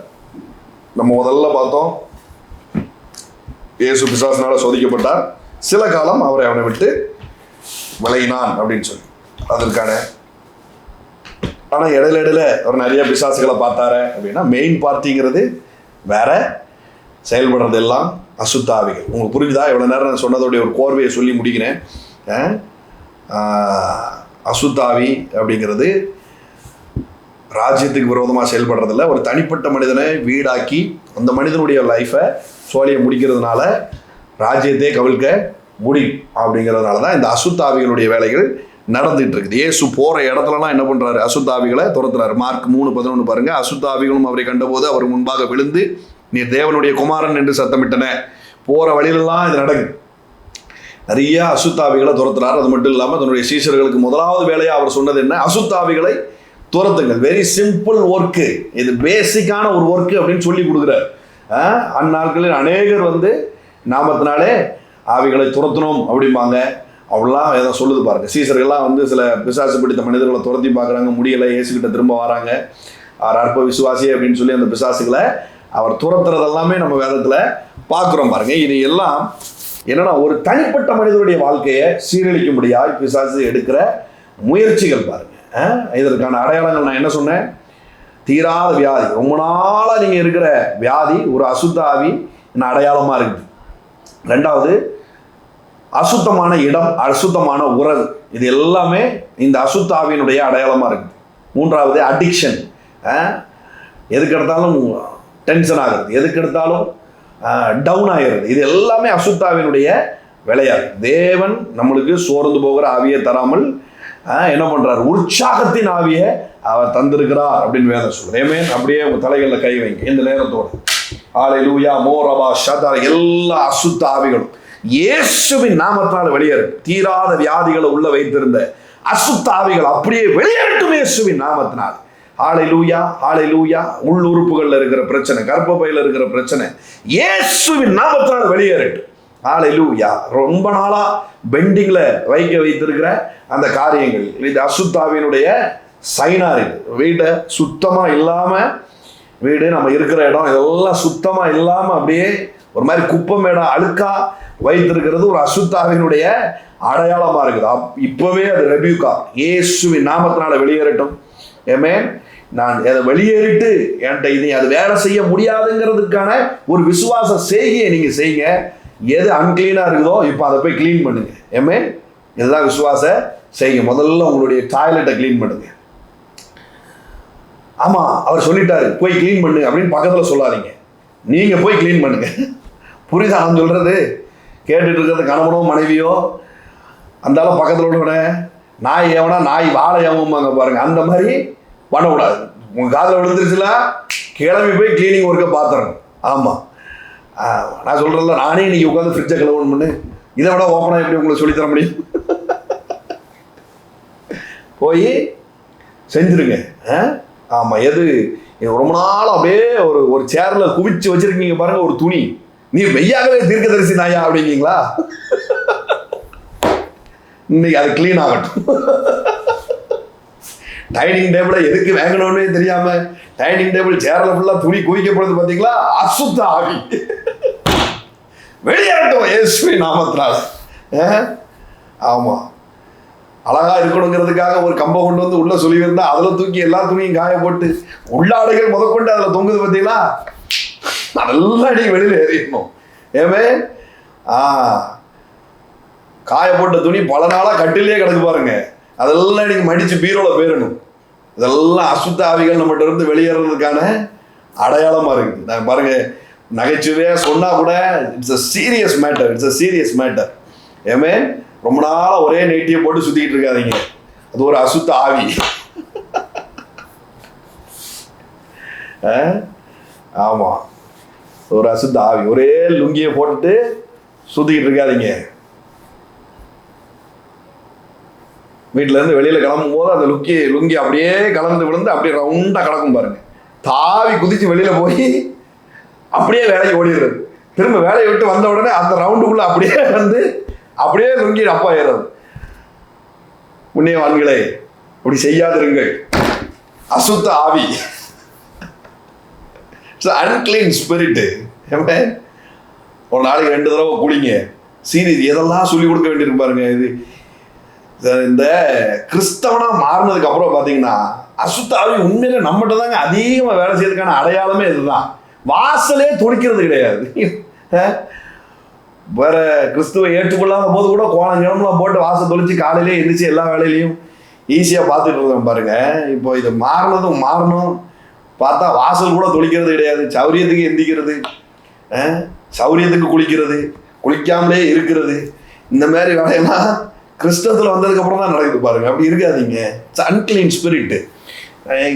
நம்ம முதல்ல பார்த்தோம், இயேசு பிசாசினால சோதிக்கப்பட்டார். சில காலம் அவனை விட்டு விலகினான் அப்படின்னு சொல்லி அதற்கான. ஆனால் இடையில அவர் நிறைய பிசாசுகளை பார்த்தாரு அப்படின்னா மெயின் பார்ட்டிங்கிறது வேற, செயல்படுறது எல்லாம் அசுத்த ஆவிகள். உங்களுக்கு புரிஞ்சுதா? இவ்வளோ நேரம் நான் சொன்னதோடைய ஒரு கோர்வையை சொல்லி முடிக்கிறேன். அசுத்த ஆவி அப்படிங்கிறது ராஜ்யத்துக்கு விரோதமாக செயல்படுறதில்ல. ஒரு தனிப்பட்ட மனிதனை வீடாக்கி அந்த மனிதனுடைய லைஃப்பை சோழியை முடிக்கிறதுனால ராஜ்யத்தையே கவிழ்க்க முடியும். அப்படிங்கிறதுனால தான் இந்த அசுத்தாவிகளுடைய வேலைகள் நடந்துட்டு இருக்குது. இயேசு போகிற இடத்துலலாம் என்ன பண்ணுறாரு? அசுத்தாவிகளை துரத்துறாரு. மார்க் 3:11 பாருங்க. அசுத்தாவிகளும் அவரை கண்டபோது அவர் முன்பாக விழுந்து நீ தேவனுடைய குமாரன் என்று சத்தமிட்டன. போகிற வழியிலெல்லாம் இது நடக்குது. நிறைய அசுத்தாவிகளை துரத்துறாரு. அது மட்டும் இல்லாமல் தன்னுடைய சீஷர்களுக்கு முதலாவது வேலையாக அவர் சொன்னது என்ன? அசுத்தாவிகளை துரத்துங்கள். Very simple work. இது பேசிக்கான ஒரு ஒர்க்கு அப்படின்னு சொல்லி கொடுக்குறாரு. அந்நாட்களில் அநேகர் நாமத்தினாலே ஆவிகளை துரத்தணும் அப்படிம்பாங்க. அவ்வளோலாம் ஏதோ சொல்லுது பாருங்க. சீசர்கள்லாம் சில பிசாசு பிடித்த மனிதர்களை துரத்தி பார்க்குறாங்க, முடியலை, இயேசுகிட்ட திரும்ப வராங்க. அவர் அற்ப விசுவாசி அப்படின்னு சொல்லி அந்த பிசாசுகளை அவர் துரத்துறது எல்லாமே நம்ம வேதத்தில் பார்க்குறோம் பாருங்க. இது எல்லாம் என்னன்னா ஒரு தனிப்பட்ட மனிதனுடைய வாழ்க்கையை சீரழிக்கும்படியாக பிசாசு எடுக்கிற முயற்சிகள் பாருங்க. இதற்கான அடையாளங்கள் நான் என்ன சொன்னேன்? தீராத வியாதி, ரொம்ப நாளாக நீங்கள் இருக்கிற வியாதி ஒரு அசுத்த ஆவி அடையாளமாக இருக்குது. ரெண்டாவது அசுத்தமான இடம், அசுத்தமான உறவு, இது எல்லாமே இந்த அசுத்த ஆவியினுடைய அடையாளமாக இருக்குது. மூன்றாவது அடிக்ஷன், எதுக்கு எடுத்தாலும் டென்ஷன் ஆகிறது, எதுக்கு எடுத்தாலும் டவுன் ஆகிறது, இது எல்லாமே அசுத்தாவினுடைய விளையாடு. தேவன் நம்மளுக்கு சோர்ந்து போகிற ஆவியை தராமல் என்ன பண்றாரு? உற்சாகத்தின் ஆவியை அவர் தந்திருக்கிறார் அப்படின்னு வேதம் சொல்லுது. ஆமென். அப்படியே உங்க தலைகளில் கை வைங்க இந்த நேரத்தோடு. ஹல்லேலூயா. மோரபா ஷதா. எல்லா அசுத்த ஆவிகளும் இயேசுவின் நாமத்தினால் வெளியேறும். தீராத வியாதிகளை உள்ள வைத்திருந்த அசுத்த ஆவிகள் அப்படியே வெளியேறட்டும் இயேசுவின் நாமத்தினால். ஹல்லேலூயா, ஹல்லேலூயா. உள்ளுறுப்புகள்ல இருக்கிற பிரச்சனை, கர்ப்பப்பையில இருக்கிற பிரச்சனை இயேசுவின் நாமத்தினால் வெளியேறட்டும். ஹல்லேலூயா. ரொம்ப நாளா பெண்டிங்ல வைத்திருக்கிற அந்த காரியங்கள், இது அசுத்தாவினுடைய சைனா இருக்கு. வீட்டை சுத்தமா இல்லாம, வீடு நம்ம இருக்கிற இடம் இதெல்லாம் சுத்தமா இல்லாம அப்படியே ஒரு மாதிரி குப்பை மேடம் அழுக்கா வைத்திருக்கிறது ஒரு அசுத்தாவினுடைய அடையாளமா இருக்குது. இப்பவே அது ரெபியூக்கா இயேசுவின் நாமத்தினால வெளியேறட்டும். ஆமென். நான் அதை வெளியேறிட்டு என்கிட்ட இனி அது வேலை செய்ய முடியாதுங்கிறதுக்கான ஒரு விசுவாச செய்கையை நீங்க செய்யுங்க. எது அன்கிளீனா இருக்குதோ இப்போ அதை போய் கிளீன் பண்ணுங்க. ஆமென். இதுதான் விசுவாச செய்யுங்க. முதல்ல உங்களுடைய டாய்லெட்டை கிளீன் பண்ணுங்க. ஆமா, அவர் சொல்லிட்டாரு போய் கிளீன் பண்ணு அப்படின்னு பக்கத்துல சொல்லாதீங்க, நீங்க போய் கிளீன் பண்ணுங்க. புரியுதா நான் சொல்றது? கேட்டுட்டு இருக்கிறது கணவனோ மனைவியோ, அந்தாலும் பக்கத்தில் உள்ளவன நாய் எவனா நாய் வாழை ஏமாங்க பாருங்க, அந்த மாதிரி பண்ணக்கூடாது. உங்க காதில் விழுந்துருச்சுல கிளம்பி போய் கிளீனிங் ஒர்க்கை பார்த்துறணும். ஆமாம், நான் சொல்கிறேன்ல, நானே இன்னைக்கு உட்காந்து ஃப்ரிட்ஜை கழுவணும் பண்ணு, இதை விட ஓப்பனாக எப்படி உங்களுக்கு சொல்லித்தர முடியும்? போய் செஞ்சுருங்க. ஆமாம், எது ரொம்ப நாள் அப்படியே ஒரு சேரில் குவிச்சு வச்சுருக்கீங்க பாருங்க ஒரு துணி, நீ மெய்யாகவே தீர்க்கதரிசி நாயா அப்படிங்களா? இன்னைக்கு அது கிளீன் ஆகட்டும். டைனிங் டேபிளை எதுக்கு வாங்கணும்னே தெரியாம டைனிங் டேபிள் சேர்ல ஃபுல்லா துணி குவிக்கப்படுது பார்த்தீங்களா? அசுத்த ஆவி வெளியேறட்டும் இயேசுவின் நாமத்தினால. ஆமா, அழகா இருக்கணுங்கிறதுக்காக ஒரு கம்பை கொண்டு வந்து உள்ள சொல்லி இருந்தா அதுல தூக்கி எல்லா துணியும் காய போட்டு உள்ளாடைகள் முதற்கொண்டு அதுல தொங்குது பார்த்தீங்களா? அதெல்லாம் நீங்க வெளியில ஏறிடணும். ஏமே காய போட்ட துணி பல நாளா கட்டிலே கிடக்கு பாருங்க, அதெல்லாம் நீங்க மடிச்சு பீரோல போயிடணும். இதெல்லாம் அசுத்த ஆவிகள் நம்மகிட்ட இருந்து வெளியேறதுக்கான அடையாளமா இருக்குது. நான் பாருங்க, நகைச்சுவையா சொன்னா கூட it's a serious matter, it's a serious matter. ஏமே ரொம்ப நாளா ஒரே நைட்டியை போட்டு சுத்திக்கிட்டு இருக்காதீங்க, அது ஒரு அசுத்த ஆவி. ஆமா, ஒரு அசுத்த ஆவி. ஒரே லுங்கியை போட்டுட்டு சுத்திக்கிட்டு இருக்காதீங்க. வீட்டுல இருந்து வெளியில கிளம்பும் போது அந்த லுங்கி அப்படியே கலந்து விழுந்து அப்படியே ரவுண்டா கிடக்கும் பாருங்க, தாவி குதிச்சு வெளியில போய் அப்படியே வேலைக்கு ஓடிடுறது. திரும்ப வேலையை விட்டு வந்த உடனே அந்த ரவுண்டுக்குள்ள அப்படியே வந்து அப்படியே லுங்கி அப்பா ஏறது. புண்ணியவான்களே, அப்படி செய்யாதிருங்கள். அசுத்த ஆவி, அன்கிளீன் ஸ்பிரிட். ஒரு நாளைக்கு 2 தடவை குளிங்க. சீரியஸ், எதெல்லாம் சொல்லி கொடுக்க வேண்டியிருக்கு பாருங்க. இது இந்த கிறிஸ்தவனா மாறினதுக்கு அப்புறம் பாத்தீங்கன்னா அசுத்த ஆவி உண்மையில நம்மகிட்ட தாங்க அதிகமா வேலை செய்யறதுக்கான அடையாளமே இதுதான். வாசலே துடிக்கிறது கிடையாது. வேற கிறிஸ்துவை ஏற்றுக்கொள்ளாத போது கூட கோலங்கிழமெல்லாம் போட்டு வாசல் தொளிச்சு காலையிலே எந்திரிச்சு எல்லா வேலையிலையும் ஈஸியா பார்த்துட்டு இருந்தோம் பாருங்க. இப்போ இது மாறணும் பார்த்தா வாசல் கூட தொளிக்கிறது கிடையாது. சௌரியத்துக்கு எந்திக்கிறது, சௌரியத்துக்கு குளிக்கிறது, குளிக்காமலே இருக்கிறது, இந்த மாதிரி வேலையெல்லாம் கிறிஸ்தவத்தில் வந்ததுக்கு அப்புறம் தான் நடக்குது பாருங்க. அப்படி இருக்காதீங்க. It's unclean spirit.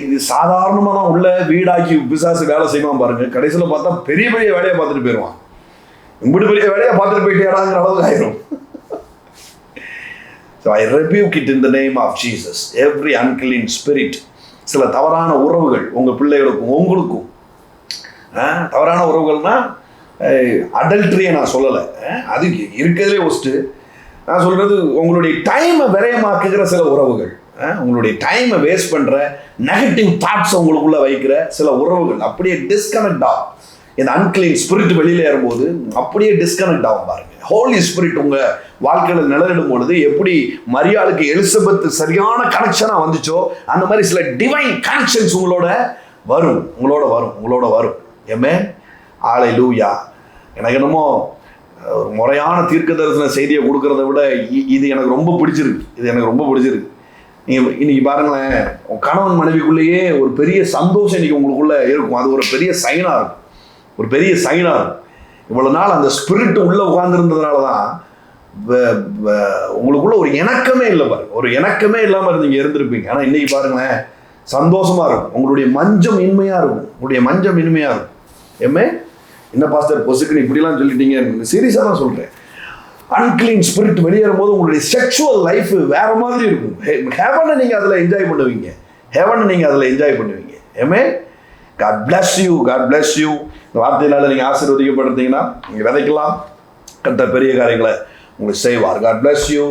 இது சாதாரணமாக தான் உள்ள வீடாக்கி பிசாசு வேலை செய்வான் பாருங்க. கடைசியில் பார்த்தா பெரிய பெரிய வேலையை பார்த்துட்டு போயிடுவான். இப்படி பெரிய வேலையை பார்த்துட்டு போயிட்டேடாங்கிற அளவுக்கு ஆயிரும். So I rebuke it in the name of Jesus. Every unclean spirit. சில தவறான உறவுகள் உங்க பிள்ளைகளுக்கும் உங்களுக்கும், தவறான உறவுகள்னா அடல்ட்ரியை நான் சொல்லலை, அது இருக்கிறதுலே ஒஸ்ட்டு. நான் சொல்றது உங்களுடைய டைமை விரயமாக்குகிற சில உறவுகள், உங்களுடைய டைமை வேஸ்ட் பண்ற நெகட்டிவ் தாட்ஸ் உங்களுக்குள்ள வைக்கிற சில உறவுகள் அப்படியே டிஸ்கனெக்ட் ஆகும். இந்த அன்கிளீன் ஸ்பிரிட் வெளியில ஏறும்போது அப்படியே டிஸ்கனெக்ட் ஆகும் பாருங்க. ஹோலி ஸ்பிரிட் உங்க வாழ்க்கையில நிழலிடும் பொழுது எப்படி மரியாளுக்கு எலிசபெத் சரியான கனெக்ஷனா வந்துச்சோ அந்த மாதிரி சில டிவைன் கனெக்ஷன்ஸ் உங்களோட வரும். ஏமே ஹல்லேலூயா. எனக்கு என்னமோ முறையான தீர்க்க தரிசன செய்தியை கொடுக்கறத விட இது எனக்கு ரொம்ப பிடிச்சிருக்கு. நீங்க இன்னைக்கு பாருங்களேன், கணவன் மனைவிக்குள்ளேயே ஒரு பெரிய சந்தோஷம் இன்னைக்கு உங்களுக்குள்ள இருக்கும். அது ஒரு பெரிய சைனா இருக்கும். இவ்வளவு நாள் அந்த ஸ்பிரிட் உள்ள உட்கார்ந்துருந்ததுனால தான் உங்களுக்குள்ள ஒரு இணக்கமே இல்லை பாருங்க. ஒரு இணக்கமே இல்லாம நீங்க இருந்திருப்பீங்க. ஆனா இன்னைக்கு பாருங்களேன், சந்தோஷமா இருக்கும். உங்களுடைய மஞ்சம் இன்மையா இருக்கும். ஏமே என்ன பாஸ்டர் பொசுக்குன்னு இப்படிலாம் சொல்லிட்டீங்க? சீரியஸா தான் சொல்றேன். அன்கிளீன் ஸ்பிரிட் வெளியேறும் போது உங்களுடைய செக்ஷுவல் லைஃப் வேற மாதிரி இருக்கும். ஹெவனை நீங்க அதுல என்ஜாய் பண்ணுவீங்க. ஹெவன் நீங்கள் அதில் என்ஜாய் பண்ணுவீங்க. ஏமே God bless you, God bless you. இந்த வார்த்தையினால நீங்கள் ஆசீர்வதிக்கப்படுறீங்கன்னா நீங்கள் விதைக்கலாம். கர்த்தர் பெரிய காரியங்களை உங்களுக்கு செய்வார். God bless you.